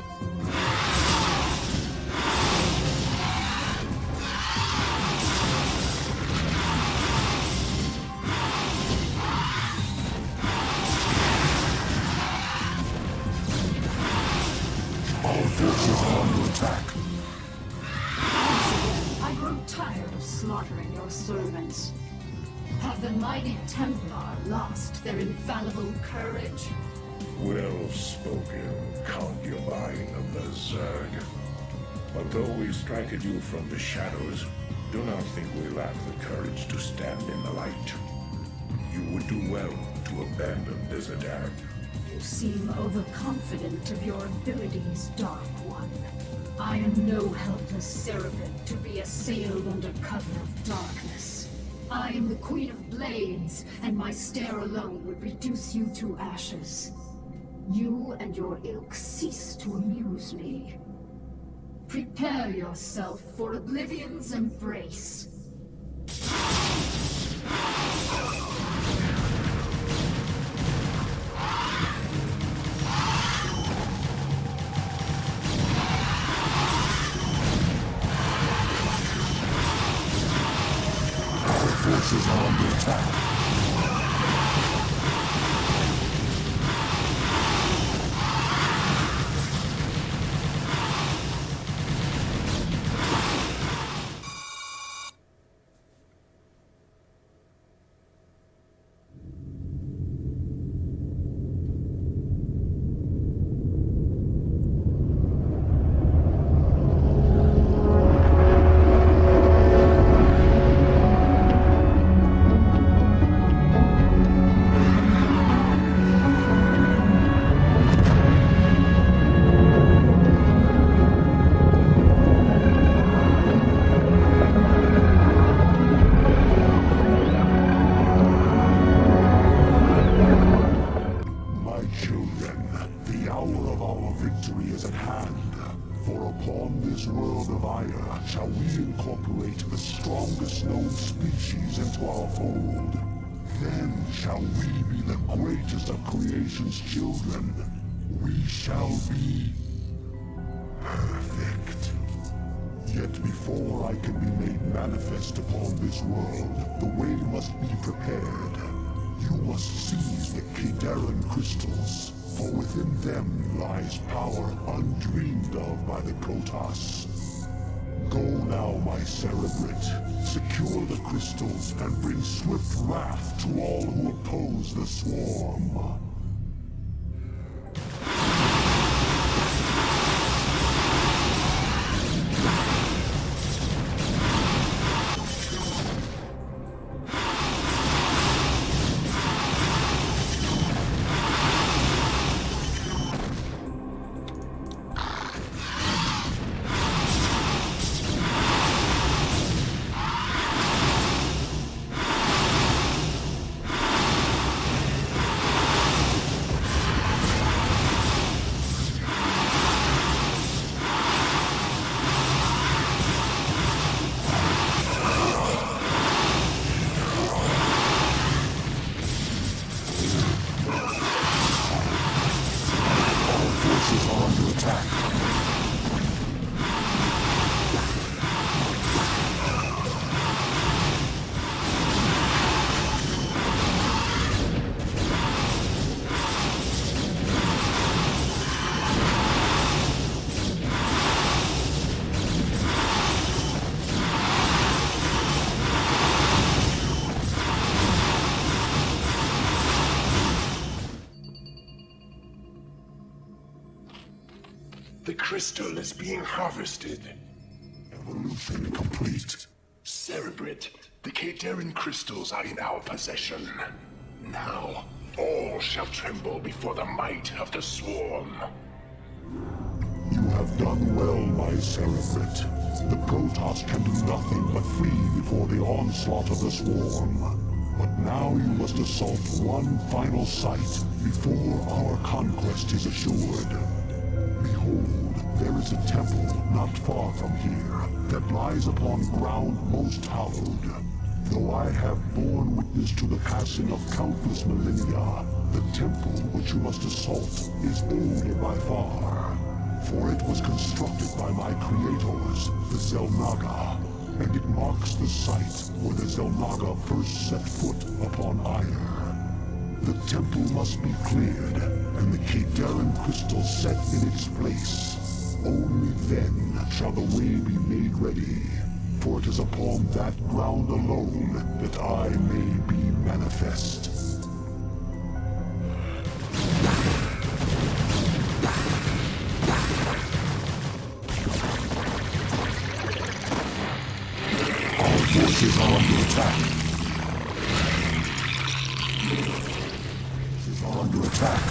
Our forces are under attack. I grow tired of slaughtering your servants. Have the mighty Templar lost their infallible courage? Well spoken, concubine of the Zerg. But though we strike at you from the shadows, do not think we lack the courage to stand in the light. You would do well to abandon this attack. You seem overconfident of your abilities, Dark One. I am no helpless cerebrate to be assailed under cover of darkness. I am the Queen of Blades, and my stare alone would reduce you to ashes. You and your ilk cease to amuse me. Prepare yourself for Oblivion's embrace. Forces are under attack. Children, we shall be perfect. Yet before I can be made manifest upon this world, the way must be prepared. You must seize the Terran crystals, for within them lies power undreamed of by the Protoss. Go now, my cerebrate. Secure the crystals and bring swift wrath to all who oppose the swarm. The crystal is being harvested. Evolution complete. Cerebrit, the Terran crystals are in our possession. Now, all shall tremble before the might of the Swarm. You have done well, my Cerebrit. The Protoss can do nothing but flee before the onslaught of the Swarm. But now you must assault one final site before our conquest is assured. Behold, there is a temple not far from here that lies upon ground most hallowed. Though I have borne witness to the passing of countless millennia, the temple which you must assault is older by far. For it was constructed by my creators, the Xel'Naga, and it marks the site where the Xel'Naga first set foot upon Aiur. The temple must be cleared, and the Terran crystal set in its place. Only then shall the way be made ready, for it is upon that ground alone that I may be manifest. Our forces are under attack. Forces are under attack.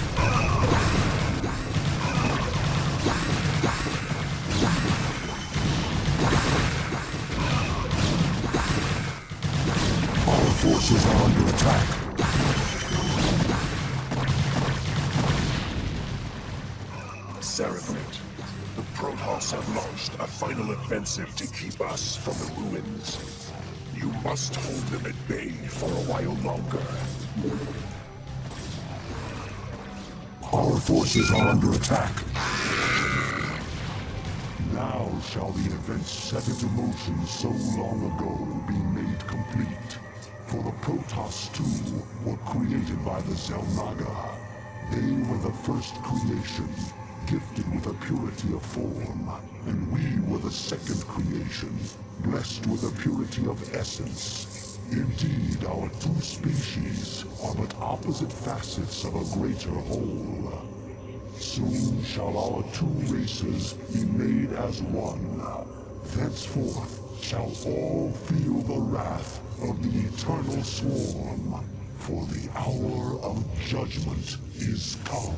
Our forces are under attack. Cerebrit, the Protoss have launched a final offensive to keep us from the ruins. You must hold them at bay for a while longer. Our forces are under attack. Now shall the events set into motion so long ago be made complete. For the Protoss too were created by the Xel'Naga. They were the first creation, gifted with a purity of form, and we were the second creation, blessed with a purity of essence. Indeed, our two species are but opposite facets of a greater whole. Soon shall our two races be made as one. Thenceforth shall all feel the wrath of the eternal Swarm, for the hour of judgment is come.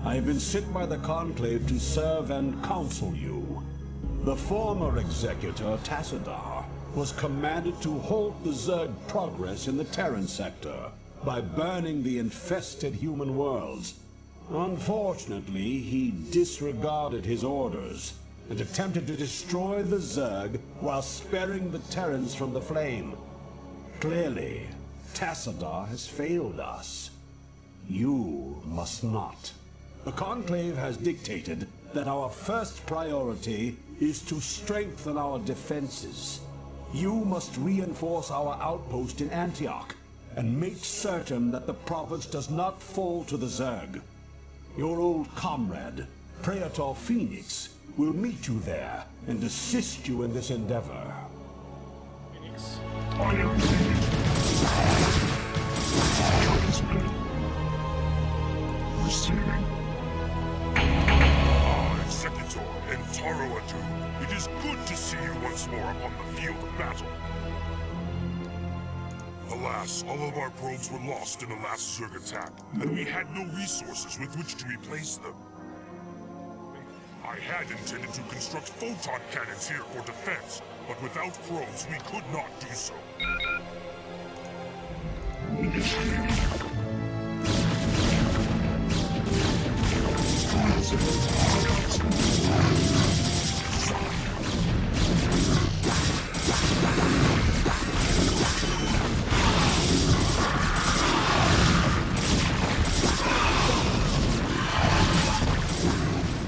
I have been sent by the Conclave to serve and counsel you. The former executor, Tassadar, was commanded to halt the Zerg progress in the Terran sector by burning the infested human worlds. Unfortunately, he disregarded his orders and attempted to destroy the Zerg while sparing the Terrans from the flame. Clearly, Tassadar has failed us. You must not. The Conclave has dictated that our first priority is to strengthen our defenses. You must reinforce our outpost in Antioch and make certain that the province does not fall to the Zerg. Your old comrade, Praetor Phoenix, will meet you there and assist you in this endeavor. I am transmitting. Receiving. Executor and Taro-Adu, it is good to see you once more upon the field of battle. Alas, all of our probes were lost in the last Zerg attack, and we had no resources with which to replace them. I had intended to construct photon cannons here for defense, but without probes we could not do so.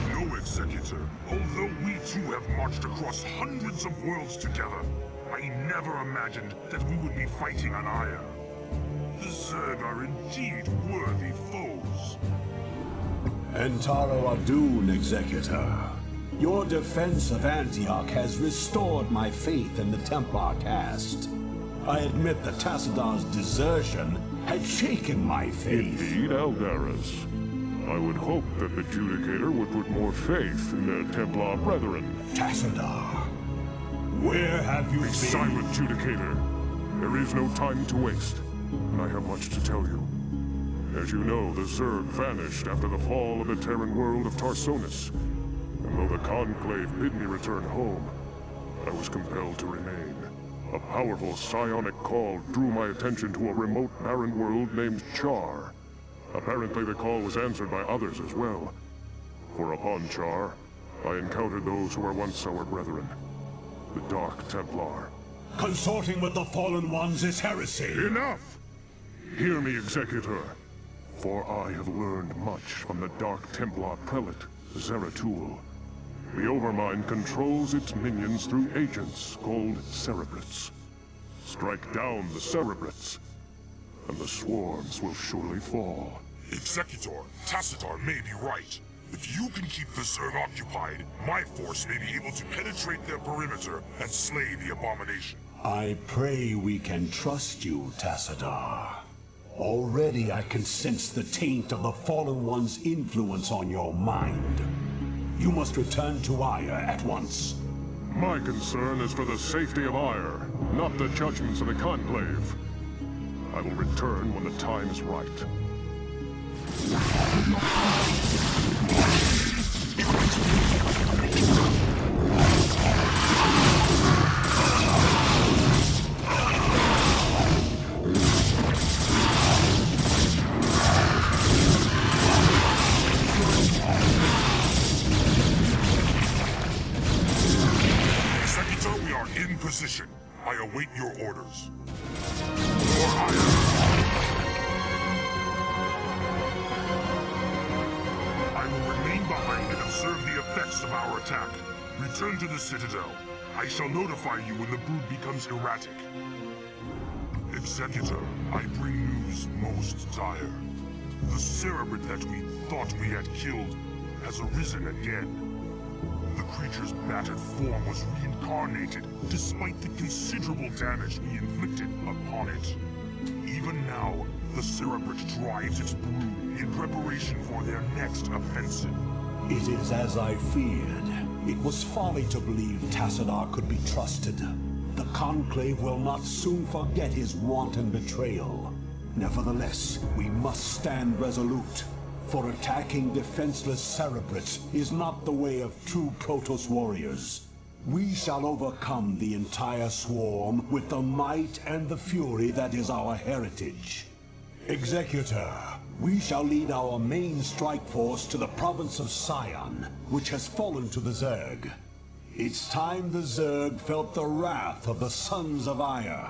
No, Executor. Although we too have marched across hundreds of worlds together, I never imagined that we would be fighting on Aya. The Zerg are indeed worthy foes. Entaro Adun, Executor. Your defense of Antioch has restored my faith in the Templar caste. I admit that Tassadar's desertion had shaken my faith. Indeed, Aldaris. I would hope that the Judicator would put more faith in their Templar brethren. Tassadar, where have you been? Silent, Judicator. There is no time to waste, and I have much to tell you. As you know, the Zerg vanished after the fall of the Terran world of Tarsonis. And though the Conclave bid me return home, I was compelled to remain. A powerful psionic call drew my attention to a remote barren world named Char. Apparently the call was answered by others as well. For upon Char, I encountered those who were once our brethren. The Dark Templar. Consorting with the Fallen Ones is heresy. Enough! Hear me, Executor. For I have learned much from the Dark Templar Prelate, Zeratul. The Overmind controls its minions through agents called Cerebrates. Strike down the Cerebrates, and the swarms will surely fall. Executor, Tassadar may be right. If you can keep the Zerg occupied, my force may be able to penetrate their perimeter and slay the abomination. I pray we can trust you, Tassadar. Already I can sense the taint of the Fallen One's influence on your mind. You must return to Aya at once. My concern is for the safety of Ire, not the judgments of the Conclave. I will return when the time is right. Executor, we are in position. I await your orders. I will remain behind and observe the effects of our attack. Return to the Citadel. I shall notify you when the brood becomes erratic. Executor, I bring news most dire. The Cerebrate that we thought we had killed has arisen again. The creature's battered form was reincarnated, despite the considerable damage we inflicted upon it. Even now, the Cerebrate drives its brood in preparation for their next offensive. It is as I feared. It was folly to believe Tassadar could be trusted. The Conclave will not soon forget his wanton betrayal. Nevertheless, we must stand resolute. For attacking defenseless Cerebrates is not the way of true Protoss warriors. We shall overcome the entire swarm with the might and the fury that is our heritage. Executor, we shall lead our main strike force to the province of Sion, which has fallen to the Zerg. It's time the Zerg felt the wrath of the Sons of Ire.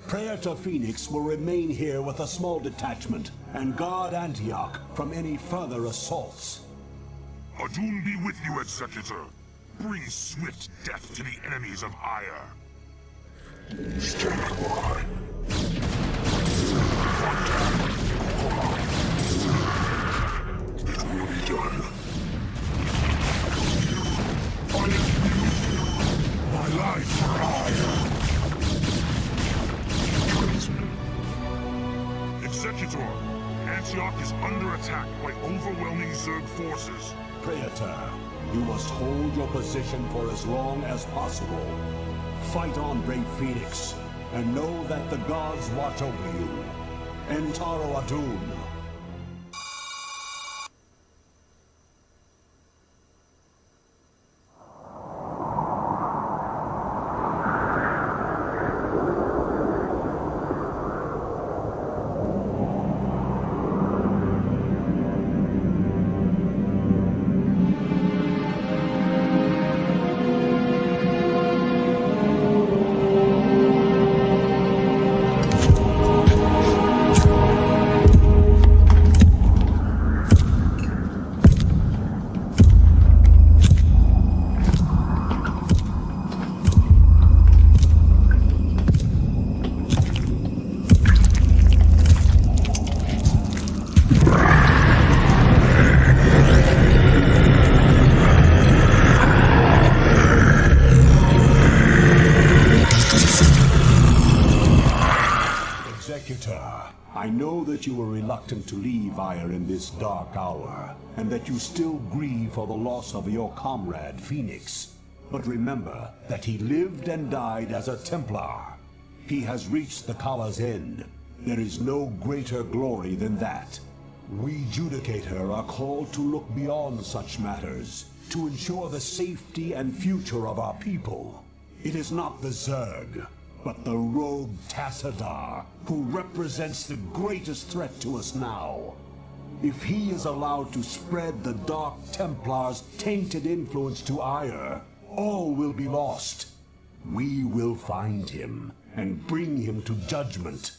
Praetor Phoenix will remain here with a small detachment and guard Antioch from any further assaults. Adun be with you, Executor. Bring swift death to the enemies of Ire. Executor, Antioch is under attack by overwhelming Zerg forces. Praetor, you must hold your position for as long as possible. Fight on, brave Phoenix, and know that the gods watch over you. Entaro Adun. I know that you were reluctant to leave Ire in this dark hour, and that you still grieve for the loss of your comrade, Phoenix. But remember that he lived and died as a Templar. He has reached the Kala's end. There is no greater glory than that. We Judicator are called to look beyond such matters, to ensure the safety and future of our people. It is not the Zerg, but the rogue Tassadar, who represents the greatest threat to us now. If he is allowed to spread the Dark Templar's tainted influence to Ire, all will be lost. We will find him and bring him to judgment.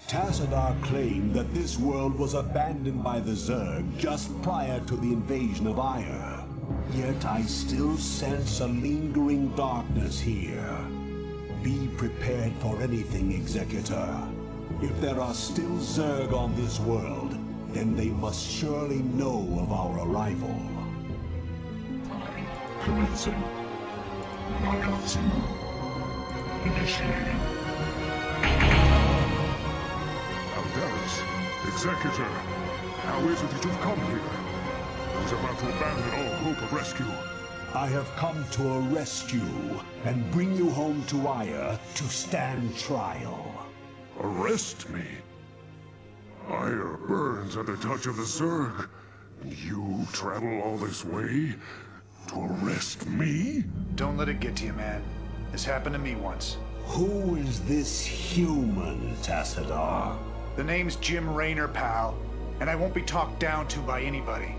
Tassadar claimed that this world was abandoned by the Zerg just prior to the invasion of Ire. Yet I still sense a lingering darkness here. Be prepared for anything, Executor. If there are still Zerg on this world, then they must surely know of our arrival. Commencing. Knockout 2. Initiating. Aldaris, Executor, how is it that you've come here? I was about to abandon all hope of rescue. I have come to arrest you and bring you home to Ire to stand trial. Arrest me? Ire burns at the touch of the Zerg. You travel all this way to arrest me? Don't let it get to you, man. This happened to me once. Who is this human, Tassadar? The name's Jim Raynor, pal. And I won't be talked down to by anybody.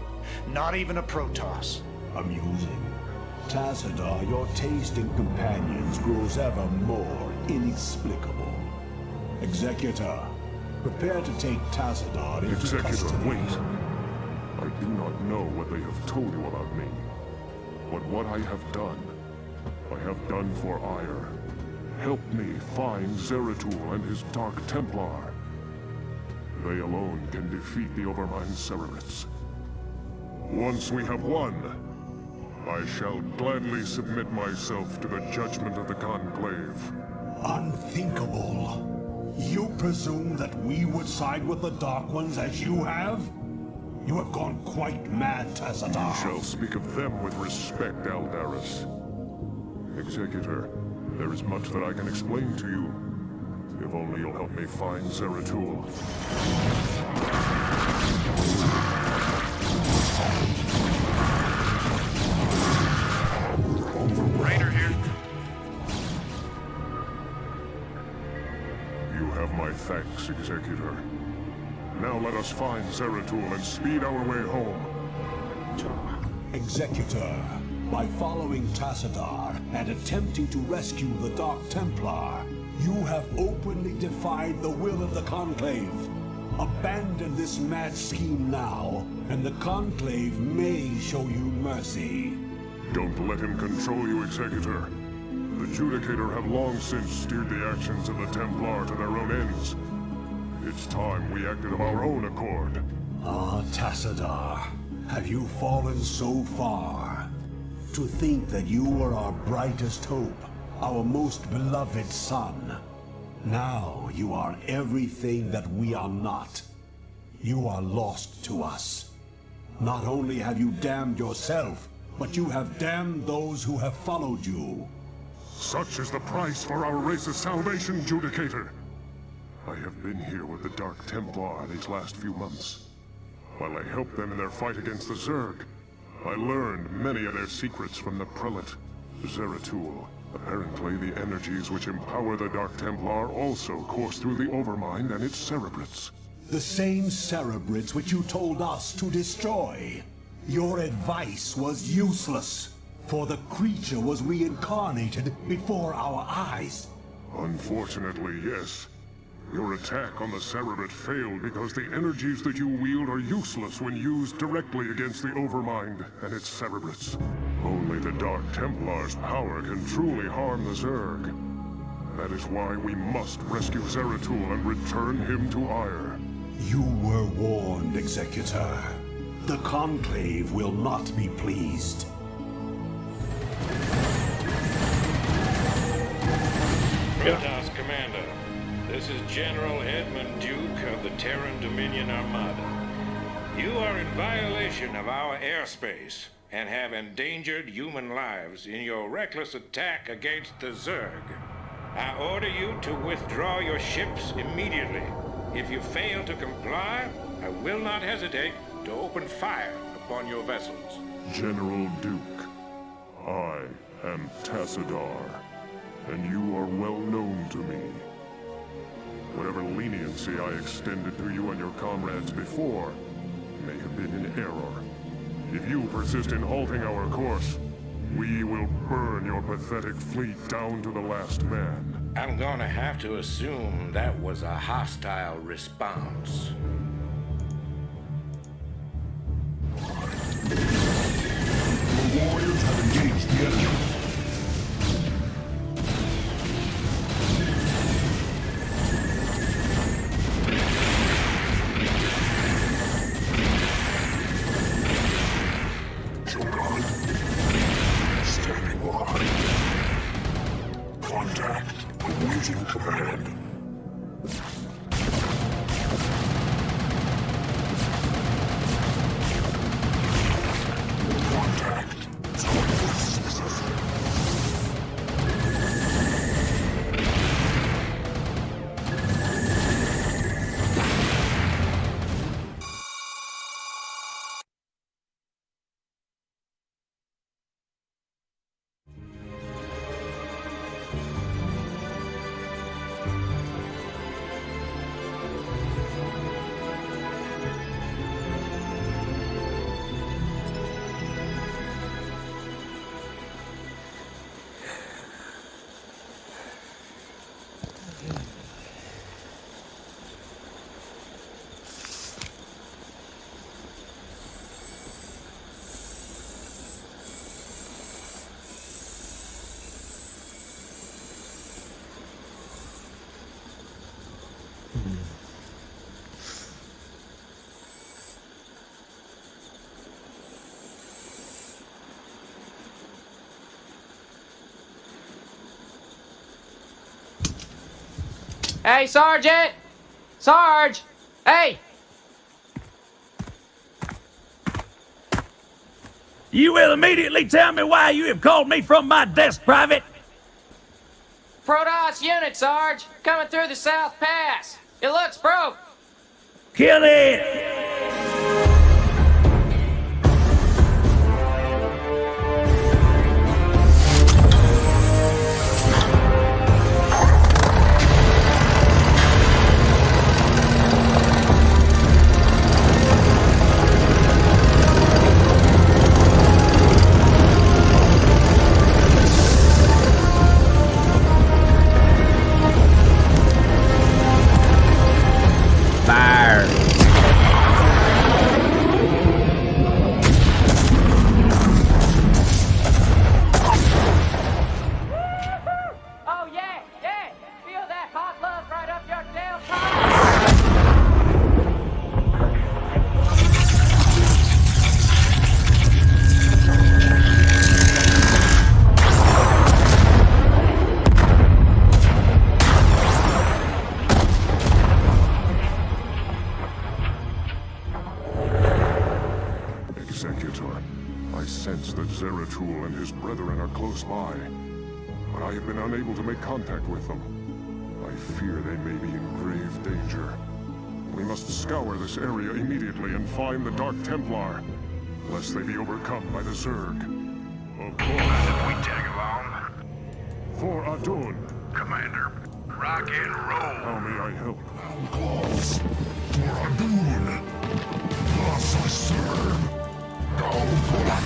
Not even a Protoss. Amusing. Tassadar, your taste in companions grows ever more inexplicable. Executor, prepare to take Tassadar into custody. Wait. I do not know what they have told you about me. But what I have done for Ire. Help me find Zeratul and his Dark Templar. They alone can defeat the Overmind Cerebrits. Once we have won, I shall gladly submit myself to the judgment of the Conclave. Unthinkable. You presume that we would side with the Dark Ones as you have? You have gone quite mad, Tassadar. You shall speak of them with respect, Aldaris. Executor, there is much that I can explain to you. If only you'll help me find Zeratul. Raynor here. You have my thanks, Executor. Now let us find Zeratul and speed our way home. Executor, by following Tassadar and attempting to rescue the Dark Templar, you have openly defied the will of the Conclave. Abandon this mad scheme now, and the Conclave may show you mercy. Don't let him control you, Executor. The Judicator have long since steered the actions of the Templar to their own ends. It's time we acted of our own accord. Ah, Tassadar, have you fallen so far? To think that you were our brightest hope, our most beloved son. Now you are everything that we are not. You are lost to us. Not only have you damned yourself, but you have damned those who have followed you. Such is the price for our race's salvation, Judicator. I have been here with the Dark Templar these last few months. While I helped them in their fight against the Zerg, I learned many of their secrets from the Prelate, Zeratul. Apparently, the energies which empower the Dark Templar also course through the Overmind and its cerebrates. The same cerebrates which you told us to destroy. Your advice was useless, for the creature was reincarnated before our eyes. Unfortunately, yes. Your attack on the Cerebrate failed because the energies that you wield are useless when used directly against the Overmind and its Cerebrates. Only the Dark Templar's power can truly harm the Zerg. That is why we must rescue Zeratul and return him to Ire. You were warned, Executor. The Conclave will not be pleased. Protoss Commander, this is General Edmund Duke of the Terran Dominion Armada. You are in violation of our airspace and have endangered human lives in your reckless attack against the Zerg. I order you to withdraw your ships immediately. If you fail to comply, I will not hesitate to open fire upon your vessels. General Duke, I am Tassadar, and you are well known to me. Whatever leniency I extended to you and your comrades before may have been in error. If you persist in halting our course, we will burn your pathetic fleet down to the last man. I'm gonna have to assume that was a hostile response. The warriors have engaged the enemy. Standing by. Contact. Awaiting command. Contact. Hey, Sergeant! Sarge! Hey! You will immediately tell me why you have called me from my desk, Private. Protoss unit, Sarge! Coming through the South Pass! It looks broke! Kill it! Fire! Zeratul and his brethren are close by, but I have been unable to make contact with them. I fear they may be in grave danger. We must scour this area immediately and find the Dark Templar, lest they be overcome by the Zerg. Of course. We tag along? For Adun. Commander, rock and roll. How may I help? Outlaws, for Adun. Thus I serve. Downpour.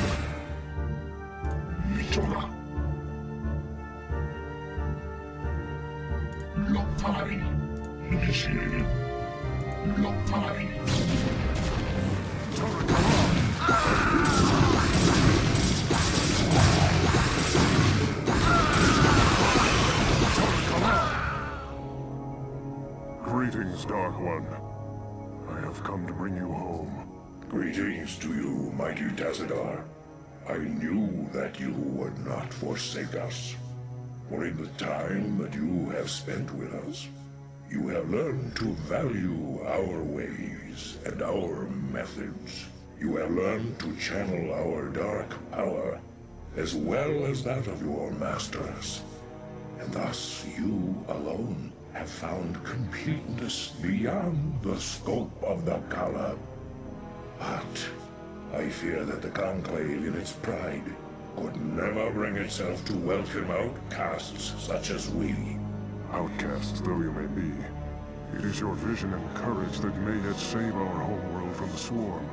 Mitora. Loktari. Initiated. Loktari. Greetings, Dark One. I have come to bring you home. Greetings to you, mighty Tazadar. I knew that you would not forsake us. For in the time that you have spent with us, you have learned to value our ways and our methods. You have learned to channel our dark power, as well as that of your masters. And thus you alone have found completeness beyond the scope of the Kala. But I fear that the Conclave in its pride could never bring itself to welcome outcasts such as we. Outcasts though you may be, it is your vision and courage that may yet save our homeworld from the swarm.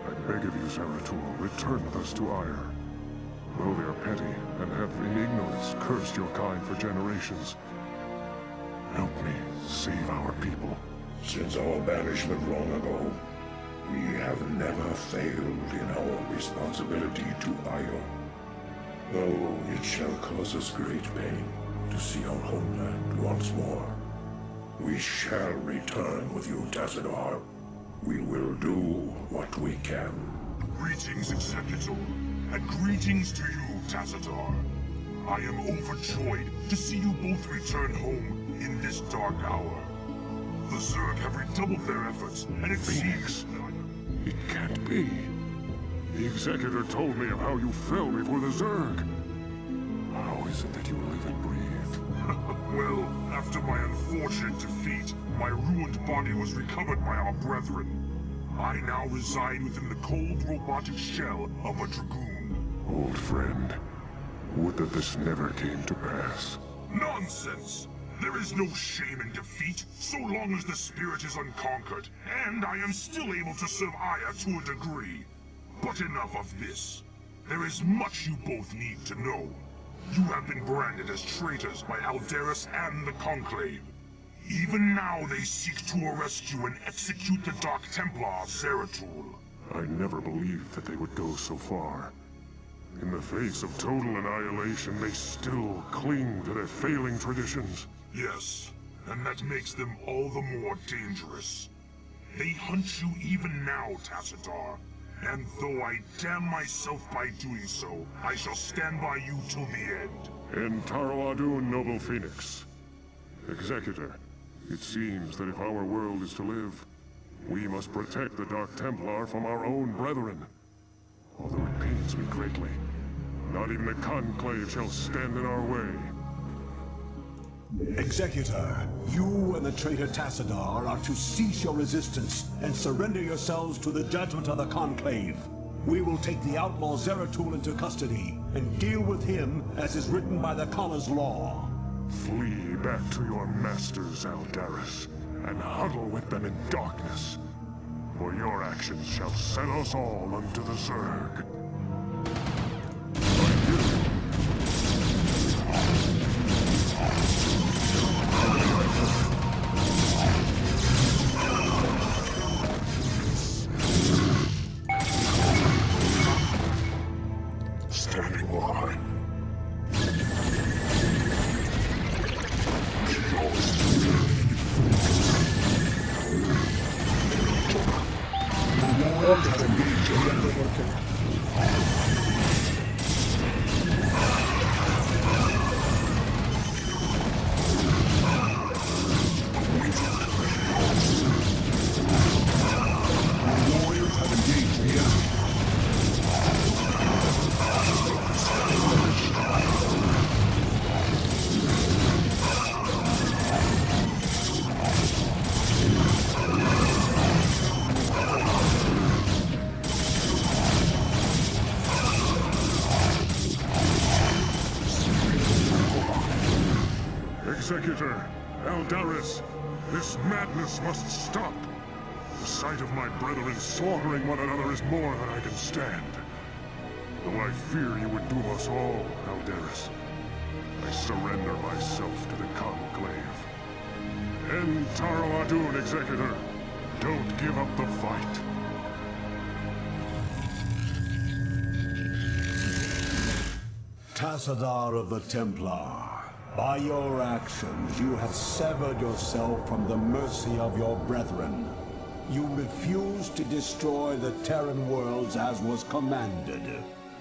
I beg of you, Zeratul, return with us to Ire. Though they are petty and have in ignorance cursed your kind for generations, help me save our people. Since our banishment long ago, we have never failed in our responsibility to Ire. Though it shall cause us great pain to see our homeland once more, we shall return with you, Tazadar. We will do what we can. Greetings, Executor, and greetings to you, Tazadar. I am overjoyed to see you both return home in this dark hour. The Zerg have redoubled their efforts, and it seems... It can't be. The Executor told me of how you fell before the Zerg. How is it that you live and breathe? Well, after my unfortunate defeat, my ruined body was recovered by our brethren. I now reside within the cold robotic shell of a Dragoon. Old friend, would that this never came to pass. Nonsense! There is no shame in defeat, so long as the spirit is unconquered, and I am still able to serve Aya to a degree. But enough of this. There is much you both need to know. You have been branded as traitors by Alderus and the Conclave. Even now they seek to arrest you and execute the Dark Templar, Zeratul. I never believed that they would go so far. In the face of total annihilation, they still cling to their failing traditions. Yes, and that makes them all the more dangerous. They hunt you even now, Tassadar. And though I damn myself by doing so, I shall stand by you till the end. And Taro Adun, Noble Phoenix. Executor, it seems that if our world is to live, we must protect the Dark Templar from our own brethren. Although it pains me greatly, not even the Conclave shall stand in our way. Executor, you and the traitor Tassadar are to cease your resistance and surrender yourselves to the judgment of the Conclave. We will take the outlaw Zeratul into custody and deal with him as is written by the Kala's law. Flee back to your masters, Alderus, and huddle with them in darkness. For your actions shall send us all unto the Zerg. Standing by. Warriors have engaged the enemy. Eldaris! This madness must stop! The sight of my brethren slaughtering one another is more than I can stand. Though I fear you would doom us all, Eldaris, I surrender myself to the Conclave. End Taro Adun, Executor. Don't give up the fight. Tassadar of the Templar, by your actions, you have severed yourself from the mercy of your brethren. You refused to destroy the Terran worlds as was commanded.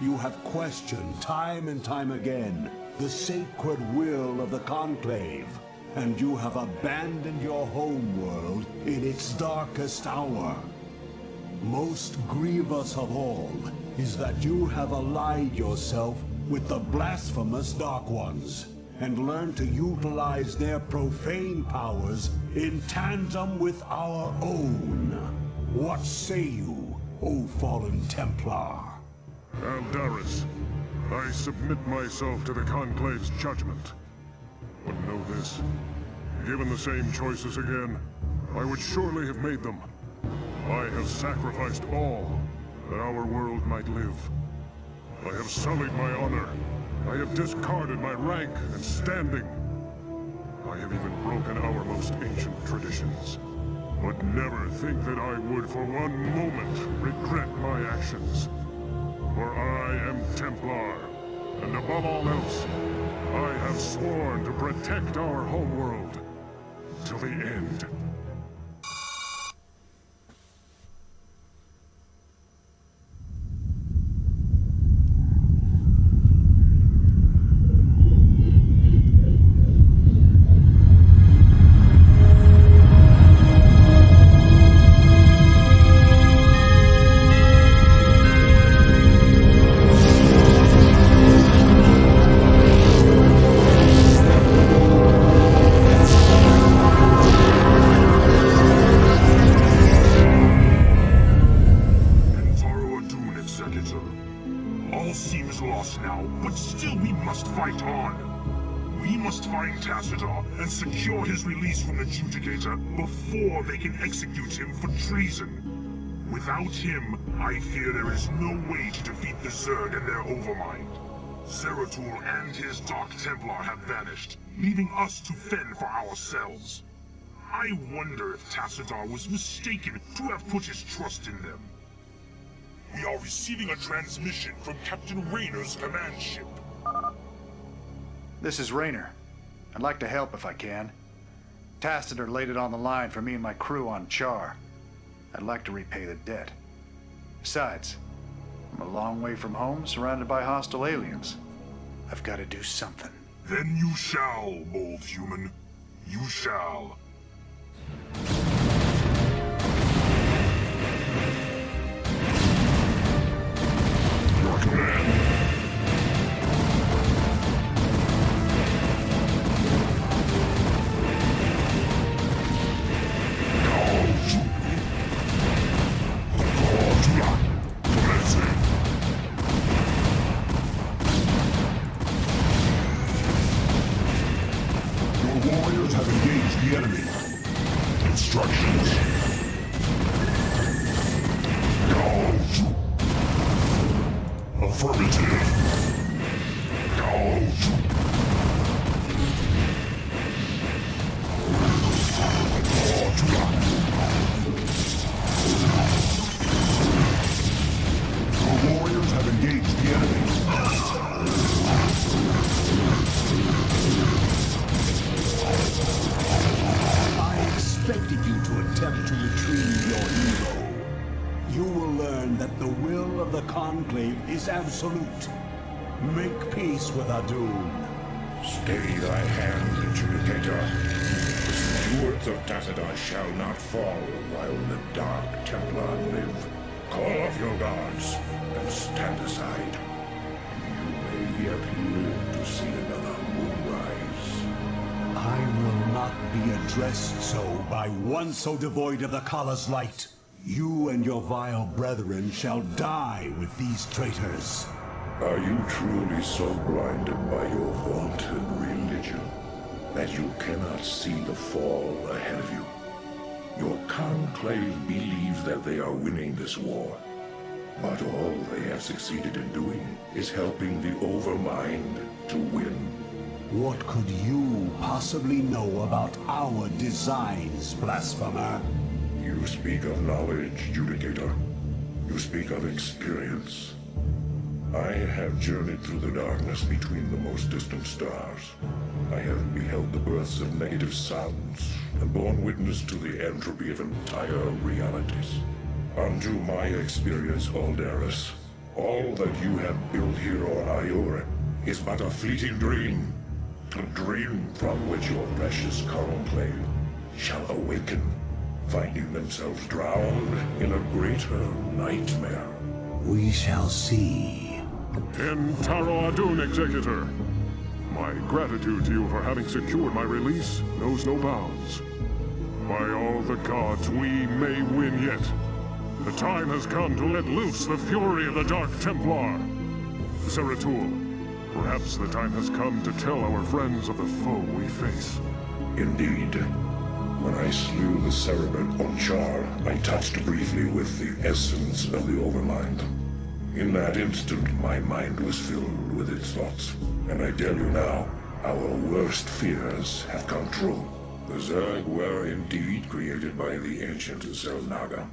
You have questioned time and time again the sacred will of the Conclave, and you have abandoned your homeworld in its darkest hour. Most grievous of all is that you have allied yourself with the blasphemous Dark Ones, and learned to utilize their profane powers in tandem with our own. What say you, O fallen Templar? Eldaris, I submit myself to the Conclave's judgment. But know this, given the same choices again, I would surely have made them. I have sacrificed all that our world might live. I have sullied my honor. I have discarded my rank and standing. I have even broken our most ancient traditions. But never think that I would for one moment regret my actions. For I am Templar, and above all else, I have sworn to protect our homeworld till the end. Before they can execute him for treason. Without him, I fear there is no way to defeat the Zerg and their Overmind. Zeratul and his Dark Templar have vanished, leaving us to fend for ourselves. I wonder if Tassadar was mistaken to have put his trust in them. We are receiving a transmission from Captain Raynor's command ship. This is Raynor. I'd like to help if I can. Tassadar laid it on the line for me and my crew on Char. I'd like to repay the debt. Besides, I'm a long way from home, surrounded by hostile aliens. I've got to do something. Then you shall, bold human. You shall. Your command. Is absolute. Make peace with Adun. Steady thy hand, adjudicator. The stewards of Tassadar shall not fall while the Dark Templar live. Call off your guards and stand aside. You may yet live to see another moonrise. I will not be addressed so by one so devoid of the Kala's light. You and your vile brethren shall die with these traitors. Are you truly so blinded by your vaunted religion? that you cannot see the fall ahead of you. Your conclave believes that they are winning this war, but all they have succeeded in doing is helping the Overmind to win. What could you possibly know about our designs, blasphemer? You speak of knowledge, Judicator. You speak of experience. I have journeyed through the darkness between the most distant stars. I have beheld the births of negative sounds, and borne witness to the entropy of entire realities. Unto my experience, Alderus, all that you have built here on Iora is but a fleeting dream. A dream from which your precious conclave shall awaken, finding themselves drowned in a greater nightmare. We shall see. In Taro Adun, Executor. My gratitude to you for having secured my release knows no bounds. By all the gods, we may win yet. The time has come to let loose the fury of the Dark Templar. Zeratul, perhaps the time has come to tell our friends of the foe we face. Indeed. When I slew the Cerebrit on Char, I touched briefly with the essence of the Overmind. In that instant, my mind was filled with its thoughts. And I tell you now, our worst fears have come true. The Zerg were indeed created by the ancient Zelnaga,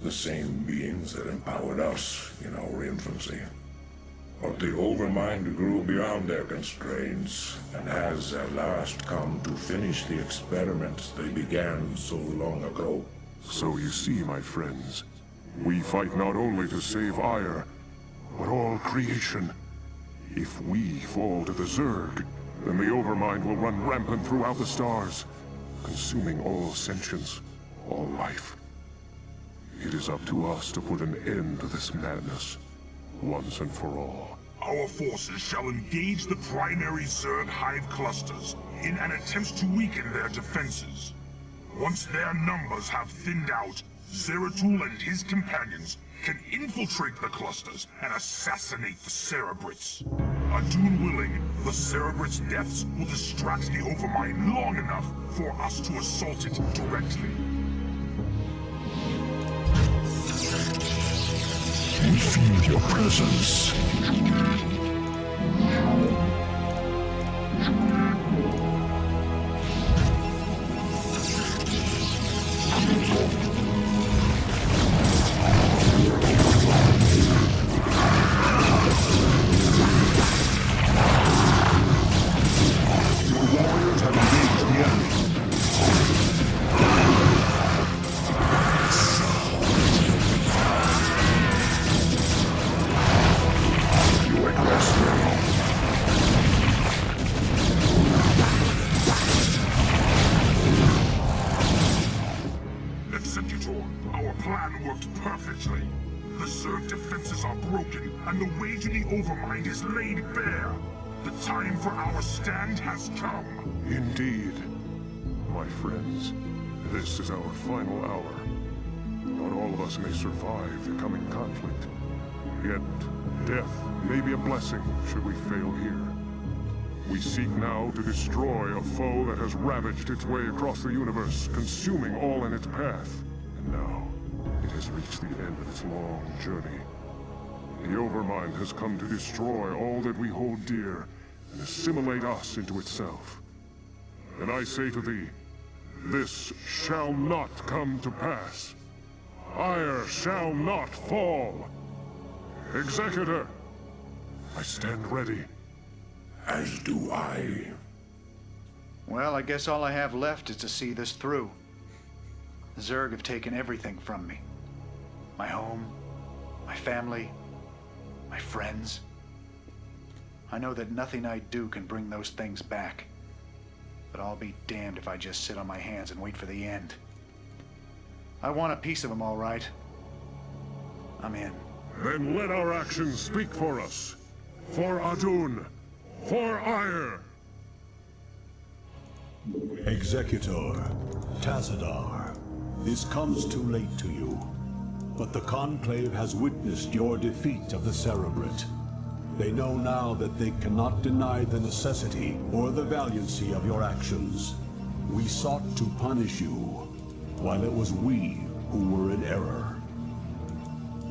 the same beings that empowered us in our infancy. But the Overmind grew beyond their constraints, and has at last come to finish the experiments they began so long ago. So you see, my friends, we fight not only to save Ire, but all creation. If we fall to the Zerg, then the Overmind will run rampant throughout the stars, consuming all sentience, all life. It is up to us to put an end to this madness, once and for all. Our forces shall engage the primary Zerg hive clusters in an attempt to weaken their defenses. Once their numbers have thinned out, Zeratul and his companions can infiltrate the clusters and assassinate the Cerebrits. Adun willing, the Cerebrits' deaths will distract the Overmind long enough for us to assault it directly. We feel your presence. Executor, our plan worked perfectly. The Zerg defenses are broken, and the way to the Overmind is laid bare. The time for our stand has come. Indeed. My friends, this is our final hour. Not all of us may survive the coming conflict. Yet, death may be a blessing should we fail here. We seek now to destroy a foe that has ravaged its way across the universe, consuming all in its path. And now, it has reached the end of its long journey. The Overmind has come to destroy all that we hold dear, and assimilate us into itself. And I say to thee, this shall not come to pass. Ire shall not fall. Executor, I stand ready. As do I. Well, I guess all I have left is to see this through. The Zerg have taken everything from me. My home, my family, my friends. I know that nothing I do can bring those things back. But I'll be damned if I just sit on my hands and wait for the end. I want a piece of them, all right. I'm in. Then let our actions speak for us. For Adun. For Ire! Executor, Tazadar, this comes too late to you, but the Conclave has witnessed your defeat of the Cerebrit. They know now that they cannot deny the necessity or the valiancy of your actions. We sought to punish you, while it was we who were in error.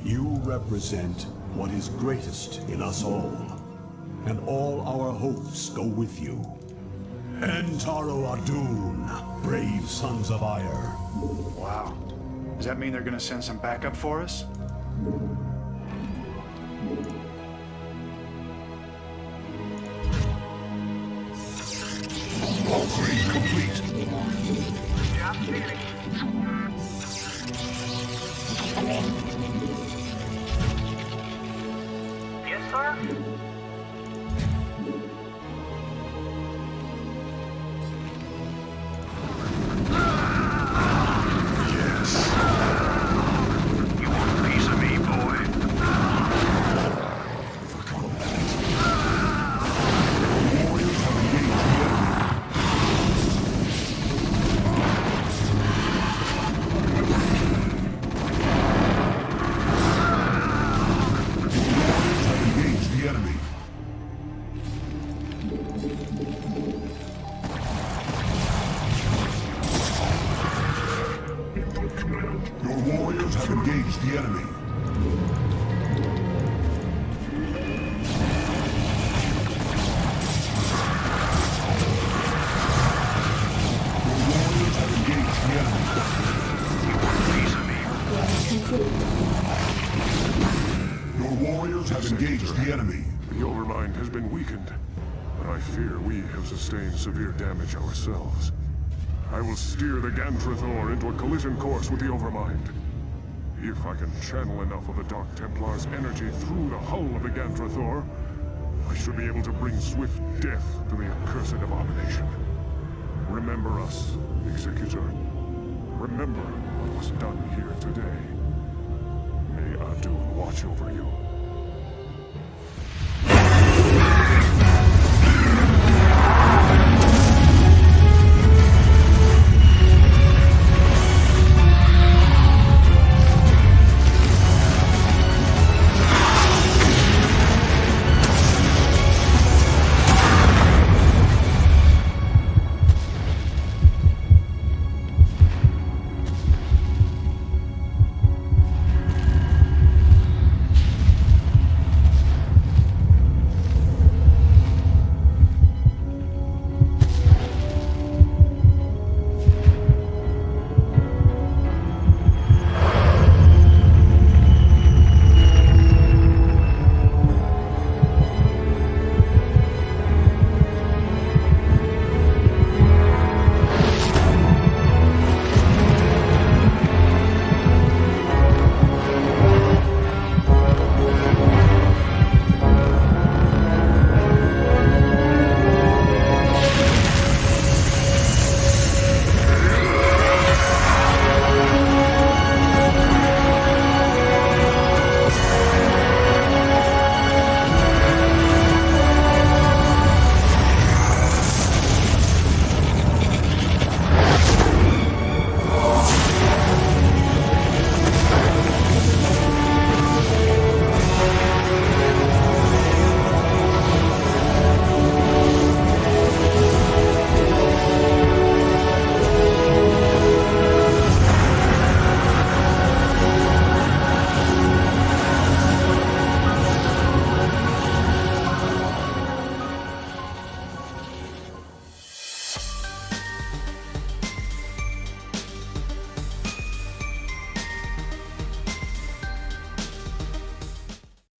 You represent what is greatest in us all, and all our hopes go with you. Entaro Adun, brave sons of Ire. Wow. Does that mean they're gonna send some backup for us? Upgrade complete. Job clear. Yes, sir? You want a piece of me, boy? Warriors have engaged the enemy. Warriors have engaged the enemy. Your warriors have engaged the enemy. Your warriors have engaged the enemy. You want a piece of me? Your warriors have engaged the enemy. The Overmind has been weakened, but I fear we have sustained severe damage ourselves. I will steer the Gantrathor into a collision course with the Overmind. If I can channel enough of the Dark Templar's energy through the hull of the Gantrathor, I should be able to bring swift death to the accursed abomination. Remember us, Executor. Remember what was done here today. May Adun watch over you.